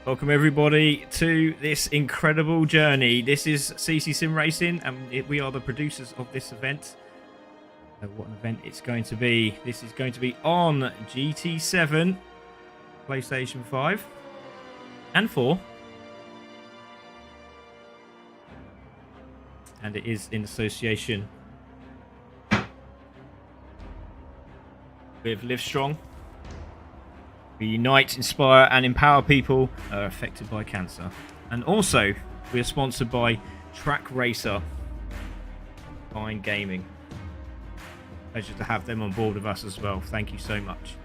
Welcome everybody to this incredible journey. This is CC Sim Racing and we are the producers of this event. What an event it's going to be. This is going to be on GT7, PlayStation 5 and 4. And it is in association with Livestrong. We unite, inspire and empower people who are affected by cancer. And also, we are sponsored by Track Racer, Fine Gaming. Pleasure to have them on board with us as well. Thank you so much.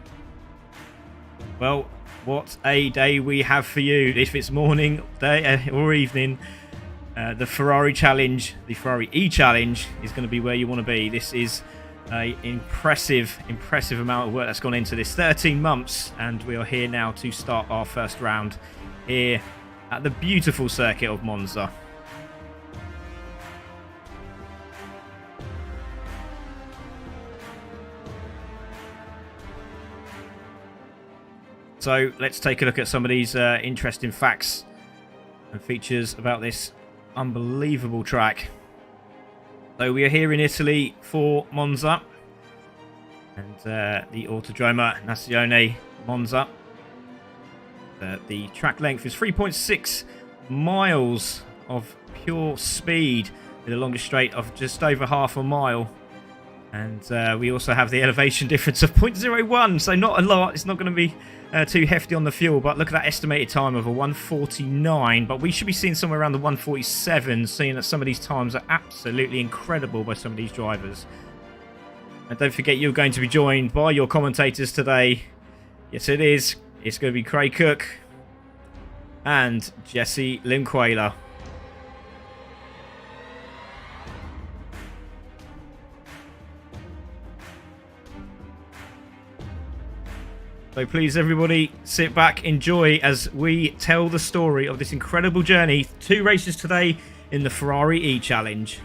Well, what a day we have for you. If it's morning, day or evening, the Ferrari Challenge, the Ferrari eCHALLENGE is going to be where you want to be. This is an impressive amount of work that's gone into this. 13 months, and we are here now to start our first round here at the beautiful circuit of Monza. So let's take a look at some of these interesting facts and features about this unbelievable track. So we are here in Italy for Monza and the Autodromo Nazione Monza. The track length is 3.6 miles of pure speed with a longest straight of just over half a mile. And we also have the elevation difference of 0.01, so not a lot. It's not going to be too hefty on the fuel, but look at that estimated time of a 1:49. But we should be seeing somewhere around the 1:47, seeing that some of these times are absolutely incredible by some of these drivers. And don't forget, you're going to be joined by your commentators today. Yes, it is. It's going to be Craig Cook and Jesse Limquela. So please, everybody, sit back, enjoy as we tell the story of this incredible journey. 2 races today in the Ferrari eCHALLENGE.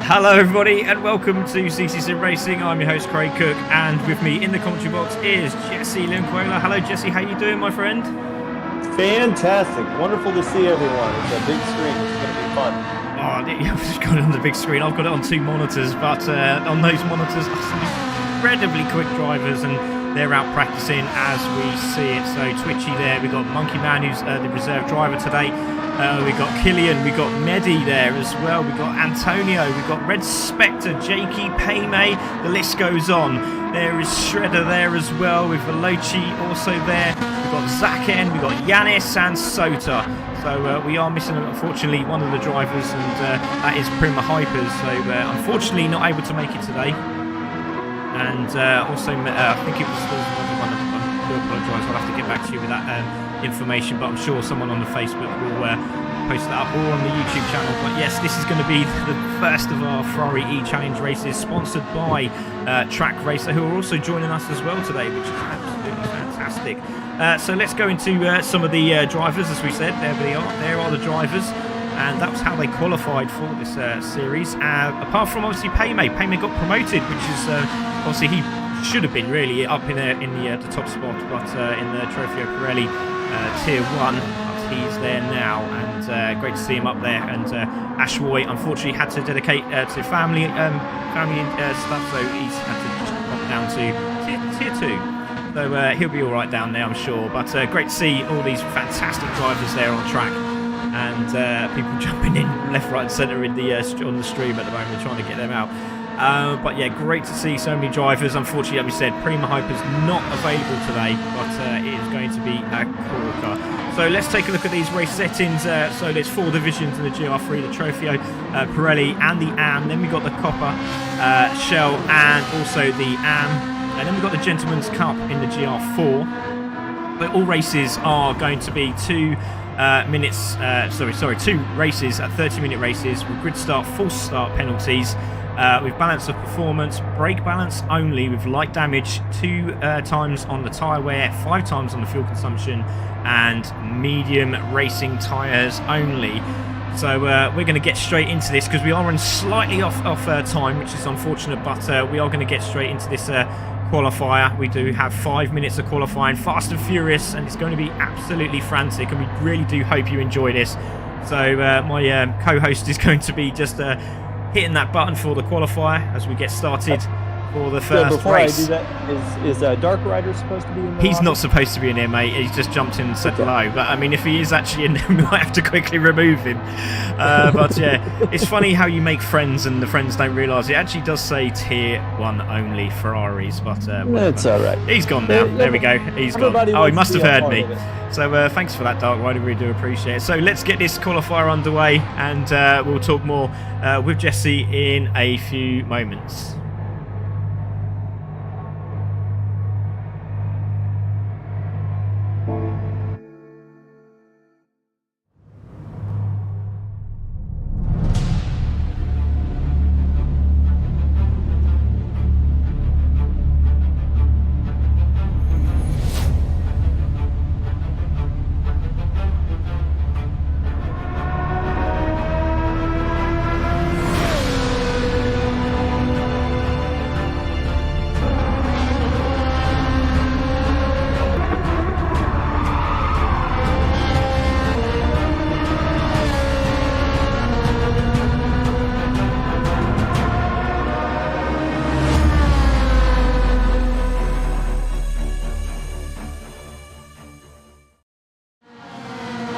Hello everybody and welcome to CC Sim Racing. I'm your host Craig Cook, and with me in the commentary box is Jesse Limquela. Hello Jesse, how you doing, my friend? Fantastic, wonderful to see everyone. It's a big screen, it's going to be fun. Oh, I've just got it on the big screen. I've got it on 2 monitors, but on those monitors are some incredibly quick drivers and they're out practicing as we see it. So Twitchy there, we've got Monkey Man, who's the reserve driver today. We've got Killian, we've got Mehdi there as well, we've got Antonio, we've got Red Spectre, Jakey, Payme, the list goes on. There is Shredder there as well, with Veloci also there. We've got Zaken, we've got Yanis and Sota. So we are missing, unfortunately, one of the drivers, and that is Prima Hypers. So unfortunately not able to make it today. And also, I think it was another one. I do apologise, I'll have to get back to you with that information, but I'm sure someone on the Facebook will post that up, or on the YouTube channel. But yes, this is going to be the first of our Ferrari eCHALLENGE races, sponsored by Track Racer, who are also joining us as well today, which is absolutely fantastic. So let's go into some of the drivers. As we said, there are the drivers, and that was how they qualified for this series. Apart from obviously Payme got promoted, which is obviously he should have been really up in the top spot, but in the Trofeo Pirelli Tier 1, he's there now, and great to see him up there. And Ashwoy unfortunately had to dedicate to family stuff, so he's had to just drop down to tier 2. So he'll be all right down there, I'm sure. But great to see all these fantastic drivers there on track, and people jumping in left, right, and centre in the on the stream at the moment, trying to get them out. But yeah, great to see so many drivers. Unfortunately, like we said, Prima Hype is not available today, but it is going to be a corker. So let's take a look at these race settings. So there's 4 divisions in the GR3, the Trofeo, Pirelli, and the AM. Then we've got the Copper, Shell, and also the AM. And then we've got the Gentleman's Cup in the GR4. But all races are going to be 2 minutes. 2 races at 30-minute races with grid start, false start penalties. With balance of performance, brake balance only with light damage 2 times on the tyre wear, 5 times on the fuel consumption, and medium racing tyres only. So we're going to get straight into this because we are running slightly off time, which is unfortunate, but we are going to get straight into this qualifier. We do have 5 minutes of qualifying, fast and furious, and it's going to be absolutely frantic, and we really do hope you enjoy this. So my co-host is going to be just hitting that button for the qualifier as we get started for the first before race. I do that, is Dark Rider supposed to be in there? He's not supposed to be in there, mate. He's just jumped in and said hello. But I mean, if he is actually in there, we might have to quickly remove him. But yeah, it's funny how you make friends and the friends don't realise it actually does say tier 1 only Ferraris. But it's all right. He's gone now. There we go. He's gone. Oh, he must have heard me. So thanks for that, Dark Rider. We do appreciate it. So let's get this qualifier underway, and we'll talk more with Jesse in a few moments.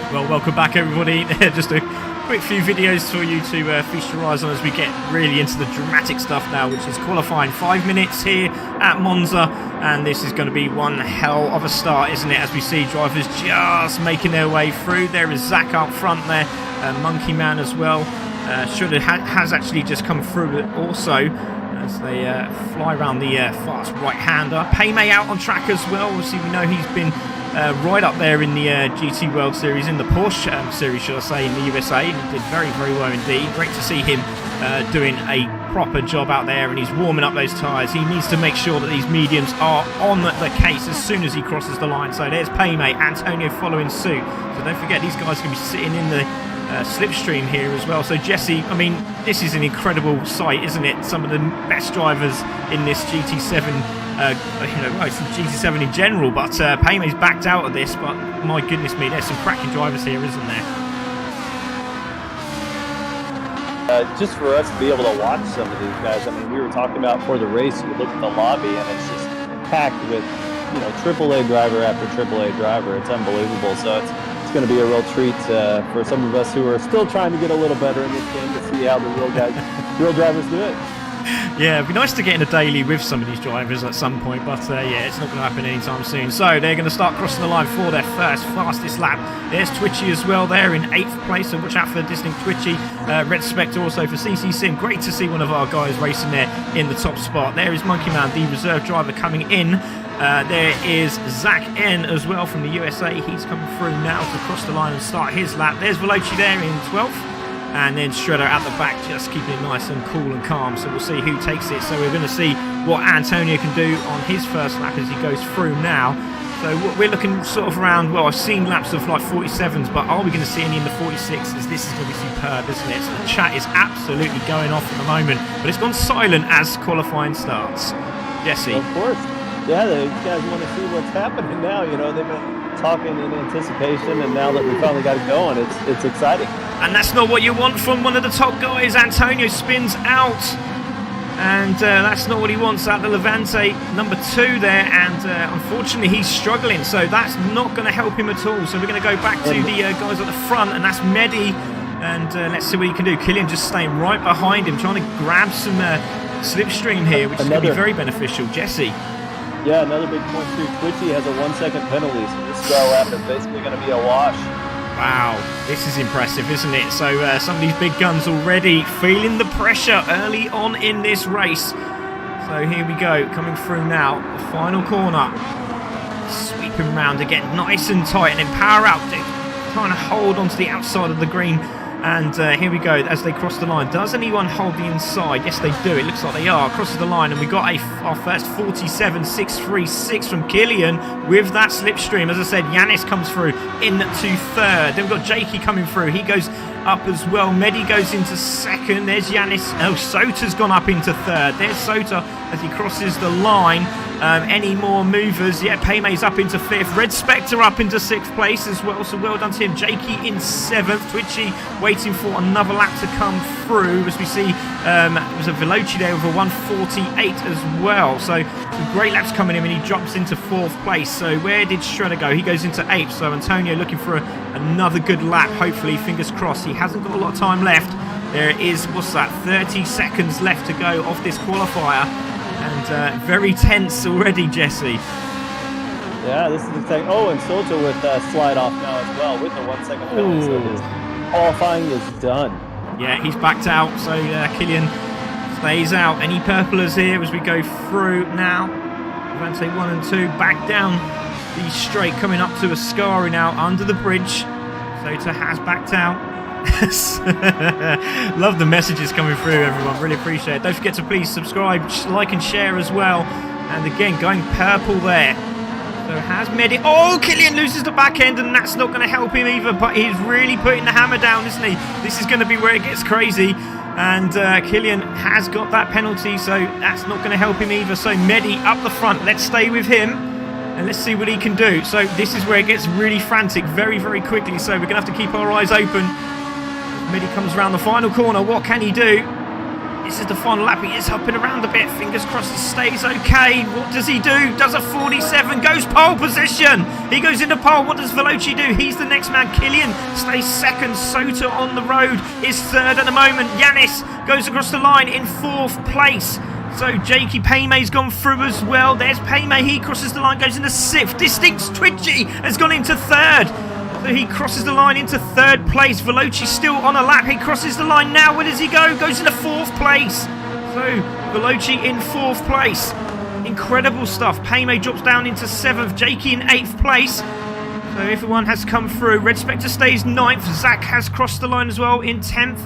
Well, welcome back everybody. Just a quick few videos for you to feast your eyes on as we get really into the dramatic stuff now, which is qualifying 5 minutes here at Monza, and this is going to be one hell of a start, isn't it, as we see drivers just making their way through. There is Zach up front there, Monkey Man as well. Has actually just come through also as they fly around the fast right-hander. Paymay out on track as well. Obviously we know he's been right up there in the GT World Series, in the Porsche Series, should I say, in the USA. He did very, very well indeed. Great to see him doing a proper job out there, and he's warming up those tyres. He needs to make sure that these mediums are on the case as soon as he crosses the line. So there's Paymay, Antonio following suit. So don't forget, these guys are going to be sitting in the slipstream here as well. So Jesse, I mean, this is an incredible sight, isn't it? Some of the best drivers in this GT7, it's the GT7 in general, but Paymay's backed out of this, but my goodness me, there's some cracking drivers here, isn't there? Just for us to be able to watch some of these guys, I mean, we were talking about for the race, you look at the lobby and it's just packed with, AAA driver after AAA driver. It's unbelievable. So it's going to be a real treat for some of us who are still trying to get a little better in this game to see how the real drivers do it. Yeah, it'd be nice to get in a daily with some of these drivers at some point, but yeah, it's not going to happen anytime soon. So they're going to start crossing the line for their first fastest lap. There's Twitchy as well there in 8th place, so watch out for Distinct Twitchy. Red Spectre also for CC Sim. Great to see one of our guys racing there in the top spot. There is Monkey Man, the reserve driver, coming in. There is Zach N as well from the USA. He's coming through now to cross the line and start his lap. There's Veloci there in 12th. And then Shredder at the back, just keeping it nice and cool and calm. So we'll see who takes it. So we're going to see what Antonio can do on his first lap as he goes through now. So we're looking sort of around, well, I've seen laps of like 47s, but are we going to see any in the 46s? This is going to be superb, isn't it? So the chat is absolutely going off at the moment, but it's gone silent as qualifying starts. Jesse. Of course. Yeah, these guys want to see what's happening now. They've been talking in anticipation, and now that we finally got it going, it's exciting. And that's not what you want from one of the top guys. Antonio spins out. And that's not what he wants out the Levante number 2 there, and unfortunately he's struggling, so that's not going to help him at all. So we're going to go back to the guys at the front, and that's Mehdi, and let's see what he can do. Killian just staying right behind him, trying to grab some slipstream here, which is going to be very beneficial. Jesse. Yeah, another big point too. Twitchy has a 1-second penalty, so this lap is basically going to be a wash. Wow, this is impressive, isn't it? So some of these big guns already feeling the pressure early on in this race. So here we go, coming through now, the final corner. Sweeping round again, nice and tight, and then power out, trying to hold onto the outside of the green. And here we go, as they cross the line. Does anyone hold the inside? Yes, they do. It looks like they are. Crosses the line, and we got our first 47.636 from Killian with that slipstream. As I said, Yanis comes through into 3rd. Then we've got Jakey coming through. He goes up as well. Mehdi goes into 2nd. There's Yanis. Oh, Sota's gone up into 3rd. There's Sota as he crosses the line. Any more movers? Yeah, Paymay's up into 5th. Red Spectre up into 6th place as well, so well done to him. Jakey in 7th. Twitchy waiting for another lap to come through, as we see it was a Veloci there with a 1:48 as well. So some great laps coming in, and he drops into 4th place. So where did Shredder go? He goes into 8th. So Antonio looking for another good lap, hopefully, fingers crossed. He hasn't got a lot of time left. There is, what's that, 30 seconds left to go off this qualifier. And very tense already, Jesse. Yeah, this is exciting. Oh, and Soldier with slide off now as well with the 1-second penalty. So his qualifying is done. Yeah, he's backed out, so Killian stays out. Any purplers here as we go through now? Levante 1 and 2 back down the straight, coming up to Ascari now under the bridge. Sota has backed out. Love the messages coming through, everyone. Really appreciate it. Don't forget to please subscribe, like and share as well. And again, going purple there. So has Mehdi. Oh, Killian loses the back end, and that's not going to help him either. But he's really putting the hammer down, isn't he? This is going to be where it gets crazy. And Killian has got that penalty, so that's not going to help him either. So Mehdi up the front. Let's stay with him. And let's see what he can do. So this is where it gets really frantic very, very quickly. So we're going to have to keep our eyes open. Mehdi comes around the final corner. What can he do? This is the final lap. He is hopping around a bit. Fingers crossed he stays okay. What does he do? Does a 47. Goes pole position. He goes into pole. What does Veloci do? He's the next man. Killian stays 2nd. Sota on the road is 3rd at the moment. Yanis goes across the line in 4th place. So Jakey Paymay's gone through as well. There's Paymay. He crosses the line. Goes into 6th. Distinct Twitchy has gone into 3rd. So he crosses the line into 3rd place. Veloci still on a lap. He crosses the line now. Where does he go? Goes into 4th place. So Veloci in 4th place. Incredible stuff. Paymay drops down into 7th. Jakey in 8th place. So everyone has come through. Red Spectre stays 9th. Zach has crossed the line as well in 10th.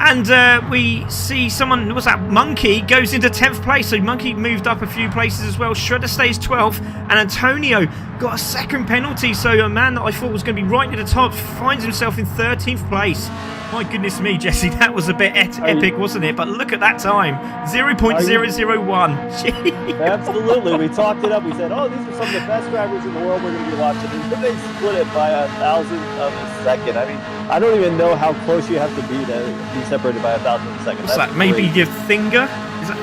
And we see someone, what's that, Monkey goes into 10th place. So Monkey moved up a few places as well. Shredder stays 12th. And Antonio got a 2nd penalty. So a man that I thought was going to be right near the top finds himself in 13th place. My goodness me, Jesse, that was a bit epic, wasn't it? But look at that time, 0.001. Absolutely, we talked it up. We said, oh, these are some of the best drivers in the world we're going to be watching. And they split it by 1,000th of a second. I mean, I don't even know how close you have to be separated by 1,000th of a second. What's that? Maybe your finger? Is that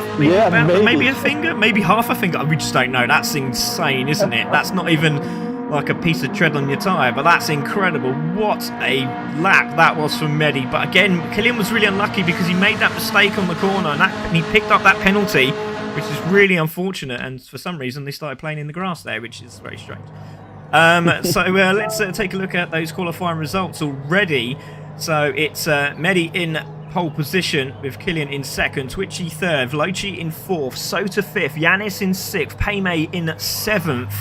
maybe a finger? Maybe half a finger? We just don't know. That's insane, isn't it? That's not even like a piece of tread on your tyre, but that's incredible. What a lap that was from Mehdi. But again, Killian was really unlucky because he made that mistake on the corner, and he picked up that penalty, which is really unfortunate, and for some reason they started playing in the grass there, which is very strange. So let's take a look at those qualifying results already. So it's Mehdi in pole position with Killian in 2nd, Twitchy 3rd, Veloci in 4th, Sota 5th, Yanis in 6th, Paymay in 7th,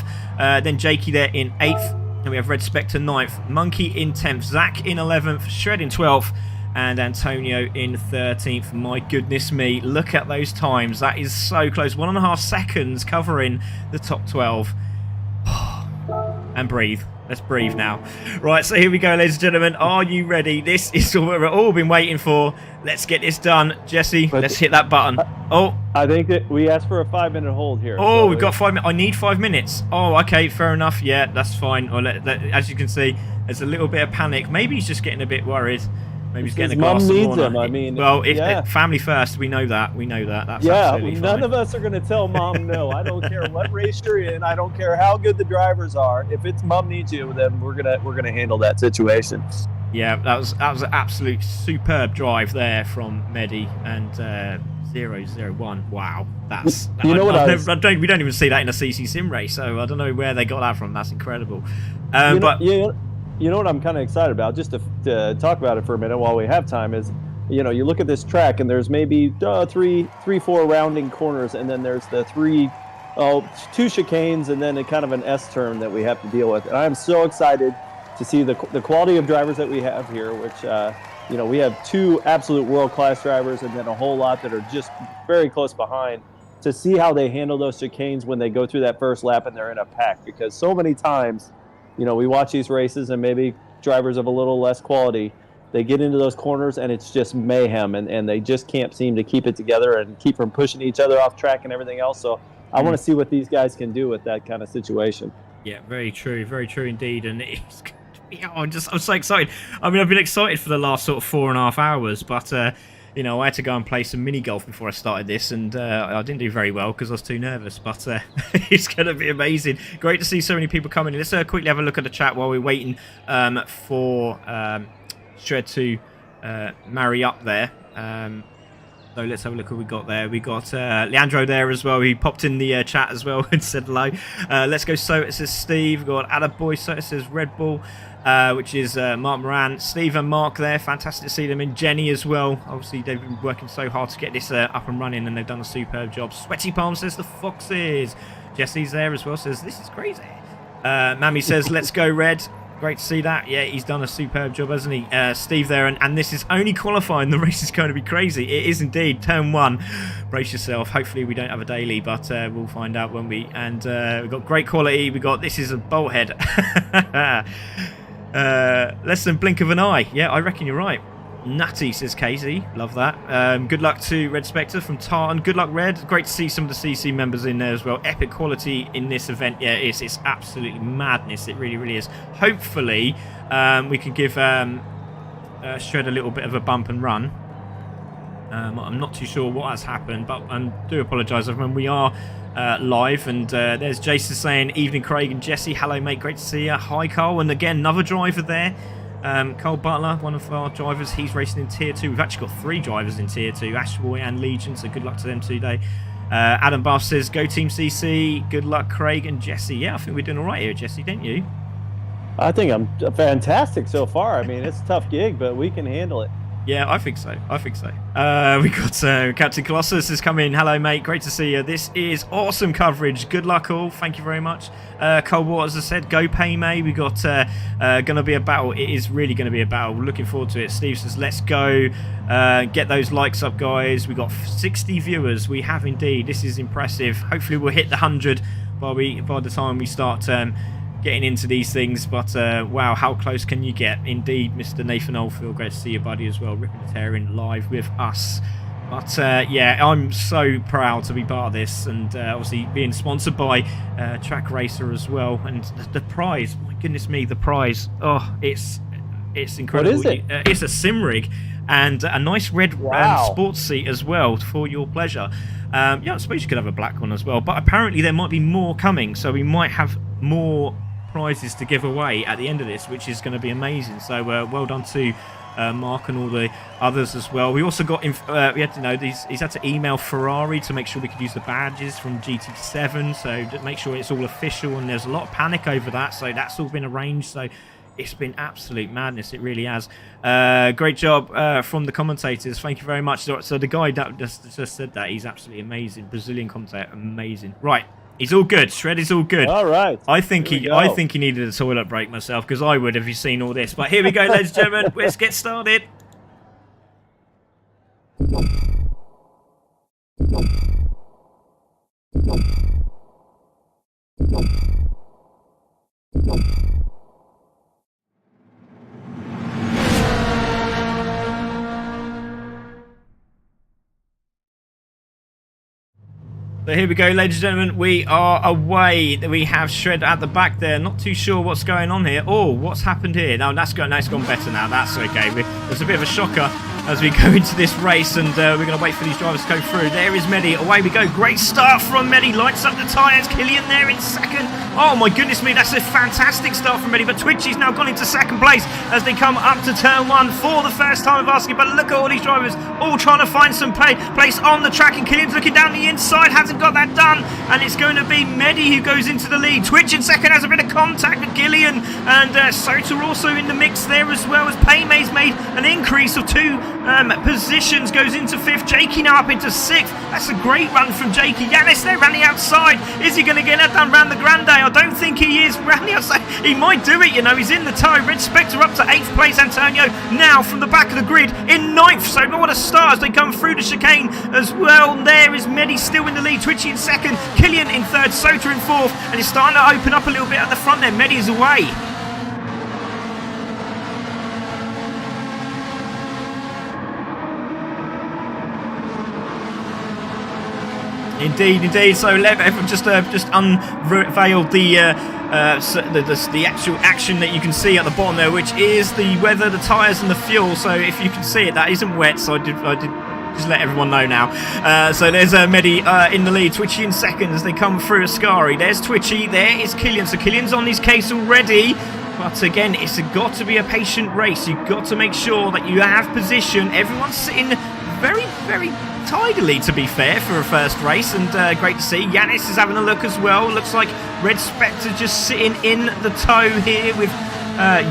then Jakey there in 8th, and we have Red Spectre 9th, Monkey in 10th, Zach in 11th, Shred in 12th, and Antonio in 13th. My goodness me, look at those times. That is so close. 1.5 seconds covering the top 12. and breathe. Let's breathe now. Right, so here we go, ladies and gentlemen. Are you ready? This is what we've all been waiting for. Let's get this done. Jesse, let's hit that button. I think that we asked for a 5-minute hold here. Oh, so we've got 5 minutes. I need 5 minutes. Oh, okay, fair enough. Yeah, that's fine. As you can see, there's a little bit of panic. Maybe he's just getting a bit worried. Maybe he's getting a glass of water. Him. I mean, well, if family first, we know that. We know that. That's absolutely none fine. of us are going to tell mom no. I don't care what race you're in. I don't care how good the drivers are. If it's mom needs you, then we're gonna handle that situation. Yeah, that was an absolute superb drive there from Mehdi and 001. Wow, that's you know what we don't even see that in a CC sim race. So I don't know where they got that from. That's incredible. You know what I'm kind of excited about, just to talk about it for a minute while we have time, is, you know, you look at this track and there's maybe four rounding corners, and then there's the two chicanes, and then a kind of an S turn that we have to deal with. And I'm so excited to see the quality of drivers that we have here, which, you know, we have 2 absolute world-class drivers and then a whole lot that are just very close behind, to see how they handle those chicanes when they go through that first lap and they're in a pack. Because so many times, you know, we watch these races and maybe drivers of a little less quality, they get into those corners and it's just mayhem, and they just can't seem to keep it together and keep from pushing each other off track and everything else. So I want to see what these guys can do with that kind of situation. Yeah, very true indeed. And it's going to be, I'm so excited. I mean, I've been excited for the last sort of 4.5 hours, but you know, I had to go and play some mini golf before I started this, and I didn't do very well because I was too nervous. But it's going to be amazing. Great to see so many people coming in. Let's quickly have a look at the chat while we're waiting for Shred to marry up there. So let's have a look what we got there. We got Leandro there as well. He popped in the chat as well and said hello. Let's go. So it says Steve. We've got Attaboy. So it says Red Bull, which is Mark Moran. Steve and Mark there. Fantastic to see them. And Jenny as well. Obviously, they've been working so hard to get this up and running, and they've done a superb job. Sweaty Palm says the Foxes. Jesse's there as well. Says this is crazy. Mammy says let's go Red. Great to see that. Yeah, he's done a superb job, hasn't he? Steve there, and this is only qualifying. The race is going to be crazy. It is indeed. Turn 1. Brace yourself. Hopefully we don't have a daily, but we'll find out when we... And we've got great quality. We've got... This is a bolt head. Less than blink of an eye. Yeah, I reckon you're right. Nutty, says Casey. Love that. Good luck to Red Spectre from Tartan. Good luck, Red. Great to see some of the CC members in there as well. Epic quality in this event. Yeah, it's absolutely madness. It really, really is. Hopefully, we can give Shred a little bit of a bump and run. I'm not too sure what has happened, but I do apologise. Everyone, we are live, and there's Jason saying, evening, Craig and Jesse. Hello, mate. Great to see you. Hi, Carl. And again, another driver there. Cole Butler, one of our drivers, he's racing in Tier 2. We've actually got 3 drivers in Tier 2, Ashboy and Legion, so good luck to them today. Adam Buff says, go Team CC, good luck Craig and Jesse. Yeah, I think we're doing all right here, Jesse, don't you? I think I'm fantastic so far. I mean, it's a tough gig, but we can handle it. Yeah, I think so. We got Captain Colossus has come in. Hello, mate. Great to see you. This is awesome coverage. Good luck, all. Thank you very much. Cold Waters has said, go pay May. We got going to be a battle. It is really going to be a battle. We're looking forward to it. Steve says, let's go. Get those likes up, guys. We got 60 viewers. We have indeed. This is impressive. Hopefully, we'll hit the 100 by the time we start getting into these things, but wow, how close can you get? Indeed, Mr. Nathan Oldfield, great to see you, buddy, as well. Ripping the Tearing live with us. But yeah, I'm so proud to be part of this, and obviously being sponsored by Track Racer as well. And the prize, my goodness me, the prize! Oh, it's incredible. What is it? It's a sim rig and a nice red sports seat as well for your pleasure. Yeah, I suppose you could have a black one as well, but apparently there might be more coming, so we might have more prizes to give away at the end of this, which is going to be amazing. So well done to Mark and all the others as well. We also got we had to know he's had to email Ferrari to make sure we could use the badges from GT7, so to make sure it's all official, and there's a lot of panic over that, so that's all been arranged. So it's been absolute madness, it really has. Great job from the commentators, thank you very much. So the guy that just said that, he's absolutely amazing. Brazilian commentator, amazing. Right, he's all good. Shred is all good. All right. I think he needed a toilet break myself, because I would have you seen all this. But here we go, ladies and gentlemen. Let's get started. So here we go, ladies and gentlemen. We are away. We have Shred at the back there. Not too sure what's going on here. Oh, what's happened here? No, it's gone better now. That's okay. There's a bit of a shocker as we go into this race, and we're going to wait for these drivers to go through. There is Mehdi. Away we go. Great start from Mehdi. Lights up the tyres. Killian there in second. Oh my goodness me, that's a fantastic start from Mehdi. But Twitchy's now gone into second place as they come up to turn one for the first time of asking. But look at all these drivers all trying to find some place on the track, and Killian's looking down the inside, hasn't got that done, and it's going to be Mehdi who goes into the lead. Twitch in second has a bit of contact with Killian, and Sota also in the mix there as well, as Paymay's made an increase of 2 positions, goes into 5th. Jakey now up into 6th. That's a great run from Jakey. Yanis there around the outside. Is he going to get that done round the Grande? I don't think he is. Round the outside, he might do it, you know. He's in the tow. Red Spectre up to 8th place. Antonio now from the back of the grid in 9th. So what a start as they come through the chicane as well. There is Mehdi still in the lead. Twitchy in second. Killian in third. Sota in fourth. And it's starting to open up a little bit at the front there. Mehdi is away. Indeed. So everyone just unveiled the actual action that you can see at the bottom there, which is the weather, the tyres, and the fuel. So if you can see it, that isn't wet. So I did just let everyone know now. So there's Mehdi in the lead. Twitchy in second as they come through Ascari. There's Twitchy. There is Killian. So Killian's on his case already. But again, it's got to be a patient race. You've got to make sure that you have position. Everyone's sitting very, very tidily, to be fair, for a first race, and great to see. Yanis is having a look as well. Looks like Red Spectre just sitting in the tow here with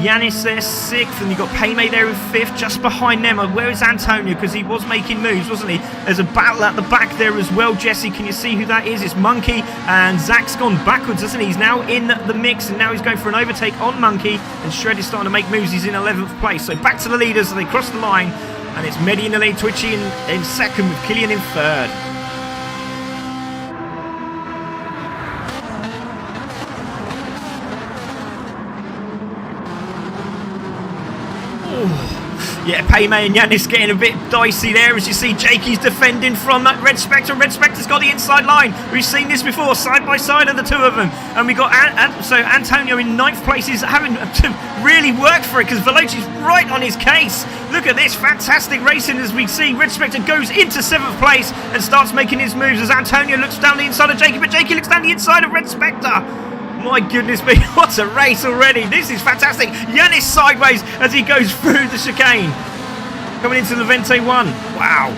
Yanis there 6th, and you've got Paymay there in 5th. Just behind them, where is Antonio? Because he was making moves, wasn't he? There's a battle at the back there as well. Jesse, can you see who that is? It's Monkey, and Zach's gone backwards, hasn't he? He's now in the mix, and now he's going for an overtake on Monkey, and Shred is starting to make moves. He's in 11th place. So back to the leaders as they cross the line. And it's Mehdi in the lead, Twitchy in second with Killian in third. Yeah, Paymay and Yanis getting a bit dicey there as you see Jakey's defending from that Red Spectre. Red Spectre's got the inside line. We've seen this before, side by side of the two of them. And we got so Antonio in 9th place is having to really work for it because Veloci's right on his case. Look at this fantastic racing as we see Red Spectre goes into 7th place and starts making his moves as Antonio looks down the inside of Jakey, but Jakey looks down the inside of Red Spectre. My goodness me, what a race already. This is fantastic. Yanis sideways as he goes through the chicane. Coming into the Vente 1. Wow.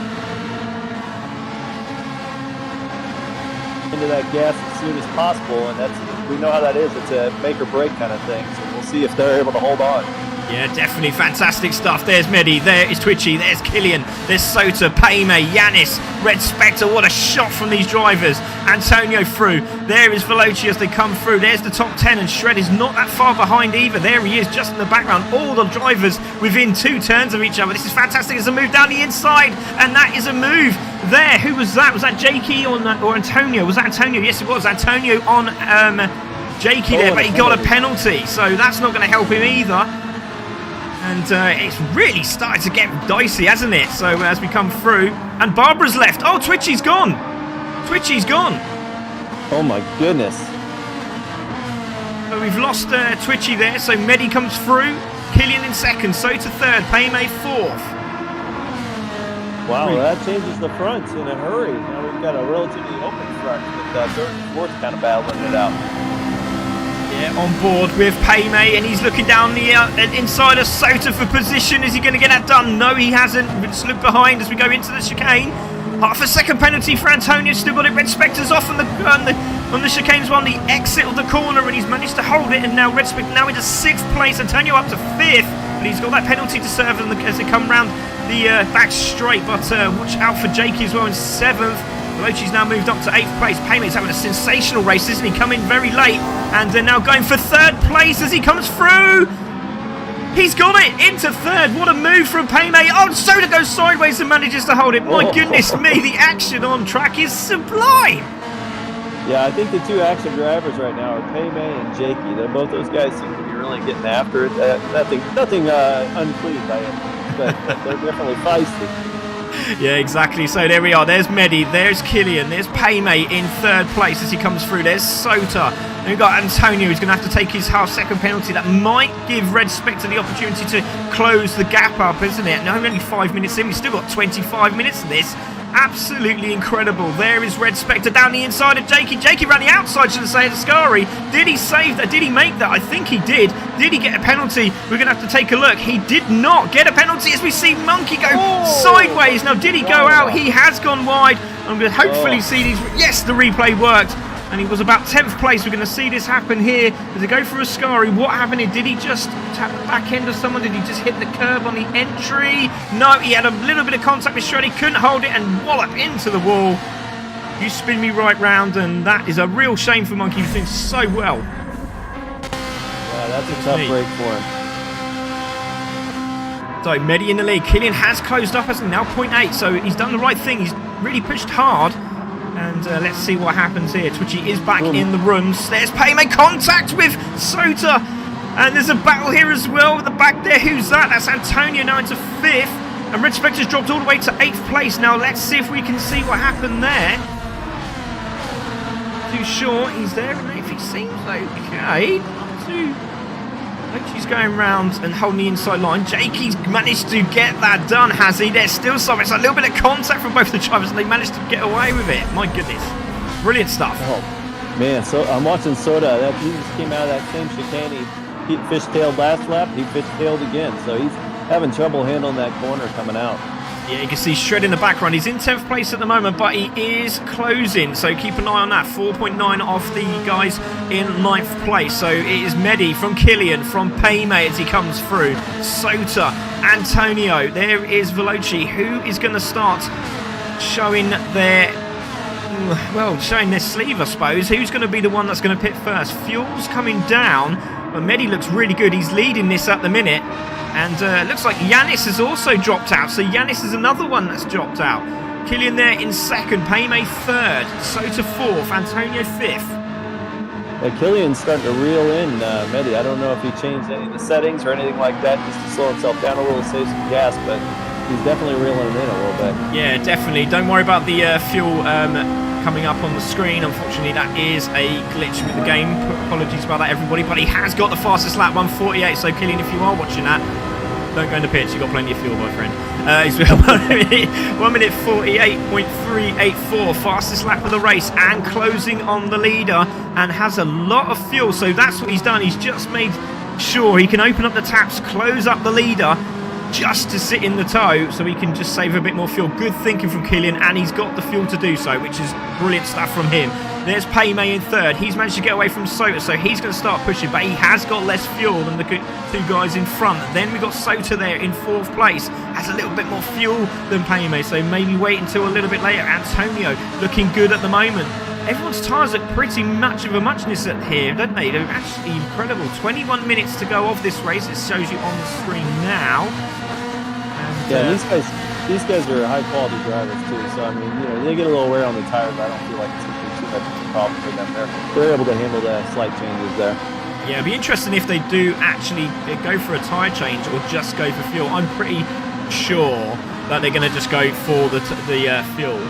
Into that gas as soon as possible, and we know how that is. It's a make or break kind of thing. So we'll see if they're able to hold on. Yeah, definitely fantastic stuff. There's Mehdi, there is Twitchy, there's Killian, there's Sota, Paymay, Yanis, Red Spectre. What a shot from these drivers. Antonio through. There is Veloci as they come through. There's the top 10, and Shred is not that far behind either. There he is, just in the background. All the drivers within 2 turns of each other. This is fantastic. It's a move down the inside, and that is a move there. Who was that? Was that Jakey or Antonio? Was that Antonio? Yes, it was. Antonio on Jakey there, but he got a penalty, so that's not going to help him either. And it's really started to get dicey, hasn't it? So as we come through, and Barbara's left. Oh, Twitchy's gone. Twitchy's gone. Oh my goodness. So we've lost Twitchy there. So Mehdi comes through. Killian in second. Sota third. Paymay 4th. Wow, that changes the front in a hurry. Now we've got a relatively open front with 3rd and 4th kind of battling it out. Yeah, on board with Paymay, and he's looking down the inside of Sota for position. Is he going to get that done? No, he hasn't. We just look behind as we go into the chicane. Half a second penalty for Antonio. Still got it. Red Spectre's off on the chicanes on the exit of the corner, and he's managed to hold it. And now Red Spectre now into 6th place. Antonio up to 5th, but he's got that penalty to serve as they come round the back straight. But watch out for Jakey as well in 7th. Veloci's now moved up to 8th place. Paymay's having a sensational race, isn't he? Coming very late, and they're now going for 3rd place as he comes through. He's got it into 3rd. What a move from Paymay. Oh, Sota goes sideways and manages to hold it. My goodness me, the action on track is sublime. Yeah, I think the 2 action drivers right now are Paymay and Jakey. Both those guys seem to be really getting after it. Nothing unclean by it, but they're definitely feisty. Yeah, exactly. So there we are. There's Mehdi. There's Killian. There's Paymay in third place as he comes through. There's Sota. And we've got Antonio who's going to have to take his half-second penalty. That might give Red Spectre the opportunity to close the gap up, isn't it? Now, only 5 minutes in. We've still got 25 minutes of this. Absolutely incredible. There is Red Spectre down the inside of Jakey. Jakey ran the outside, should I say, of Ascari. Did he save that? Did he make that? I think he did. Did he get a penalty? We're going to have to take a look. He did not get a penalty as we see Monkey go sideways. Now, did he go out? He has gone wide. I'm going to hopefully see these. Yes, the replay worked. And he was about 10th place. We're going to see this happen here. Does it go for Ascari? What happened here? Did he just tap the back end of someone? Did he just hit the curb on the entry? No, he had a little bit of contact with Shreddy. Couldn't hold it and wallop into the wall. You spin me right round, and that is a real shame for Monkey. He's doing so well. Yeah, that's a tough break for him. So, Mehdi in the lead. Killian has closed up, hasn't he? Now 0.8, so he's done the right thing. He's really pushed hard. And let's see what happens here. Twitchy is back in the rooms. There's Paymay contact with Sota. And there's a battle here as well with the back there. Who's that? That's Antonio now into 5th. And Red Spectre's dropped all the way to 8th place. Now let's see if we can see what happened there. Too sure. He's there in 8th. He seems okay. Not too... She's going round and holding the inside line. Jakey's managed to get that done, has he? There's still some. It's a little bit of contact from both the drivers, and they managed to get away with it. My goodness, brilliant stuff. Oh man, so I'm watching Soda. That he just came out of that same chicane. He fishtailed last lap. He fishtailed again, so he's having trouble handling that corner coming out. Yeah, you can see Shred in the background. He's in 10th place at the moment, but he is closing. So keep an eye on that. 4.9 off the guys in 9th place. So it is Mehdi from Killian, from Paymay as he comes through. Sota, Antonio. There is Veloci, who is going to start showing their... well, showing their sleeve, I suppose. Who's going to be the one that's going to pit first? Fuel's coming down, but Mehdi looks really good. He's leading this at the minute. And looks like Yanis has also dropped out. So Yanis is another one that's dropped out. Killian there in 2nd. Paymay 3rd. Sota 4th. Antonio 5th. Yeah, Killian's starting to reel in Mehdi. I don't know if he changed any of the settings or anything like that just to slow himself down a little, save some gas, but he's definitely reeling it in a little bit. Yeah, definitely. Don't worry about the fuel coming up on the screen. Unfortunately, that is a glitch with the game. Apologies about that, everybody. But he has got the fastest lap, 1:48. So, Killian, if you are watching that, don't go in the pits. You've got plenty of fuel, my friend. He's 1 minute 48.384. Fastest lap of the race and closing on the leader and has a lot of fuel. So that's what he's done. He's just made sure he can open up the taps, close up the leader, just to sit in the tow so he can just save a bit more fuel. Good thinking from Killian, and he's got the fuel to do so, which is brilliant stuff from him. There's Paymay in 3rd. He's managed to get away from Sota, so he's going to start pushing, but he has got less fuel than the 2 guys in front. Then we've got Sota there in 4th place. Has a little bit more fuel than Paymay, so maybe wait until a little bit later. Antonio looking good at the moment. Everyone's tyres look pretty much of a muchness here, don't they? They're actually incredible. 21 minutes to go of this race. It shows you on the screen now. And, yeah, these guys are high quality drivers too. So I mean, you know, they get a little wear on the tires, but I don't feel like it's going to be too much of a problem for them. They're able to handle the slight changes there. Yeah, it'd be interesting if they do actually go for a tyre change or just go for fuel. I'm pretty sure that they're going to just go for the fuel.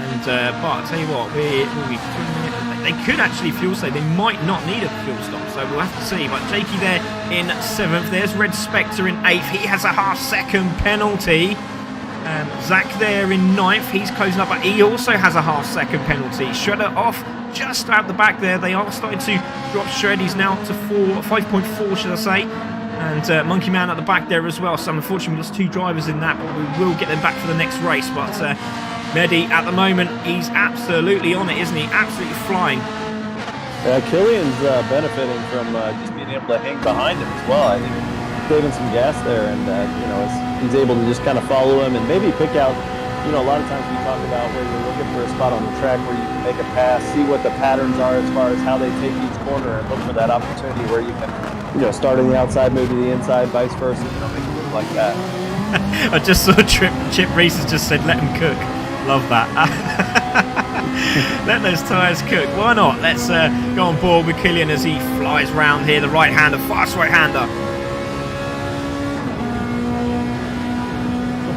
And but I'll tell you what, we'll be 2 minutes. They could actually fuel save. They might not need a fuel stop, so we'll have to see. But Jakey there in 7th. There's Red Spectre in 8th. He has a half-second penalty. Zach there in 9th. He's closing up, but he also has a half-second penalty. Shredder off just out the back there. They are starting to drop Shred. He's now to 5.4, should I say. And Monkey Man at the back there as well. So unfortunately, we lost 2 drivers in that, but we will get them back for the next race. But Mehdi, at the moment, he's absolutely on it, isn't he? Absolutely flying. Killian's benefiting from just being able to hang behind him as well. I think saving some gas there, and you know, he's able to just kind of follow him and maybe pick out. You know, a lot of times we talk about where you're looking for a spot on the track where you can make a pass, see what the patterns are as far as how they take each corner, and look for that opportunity where you can, you know, start on the outside, maybe the inside, vice versa. You know, make it look like that. I just saw Chip Reese has just said, "Let him cook." Love that. Let those tyres cook. Why not? Let's go on board with Killian as he flies round here. The right-hander, fast right-hander.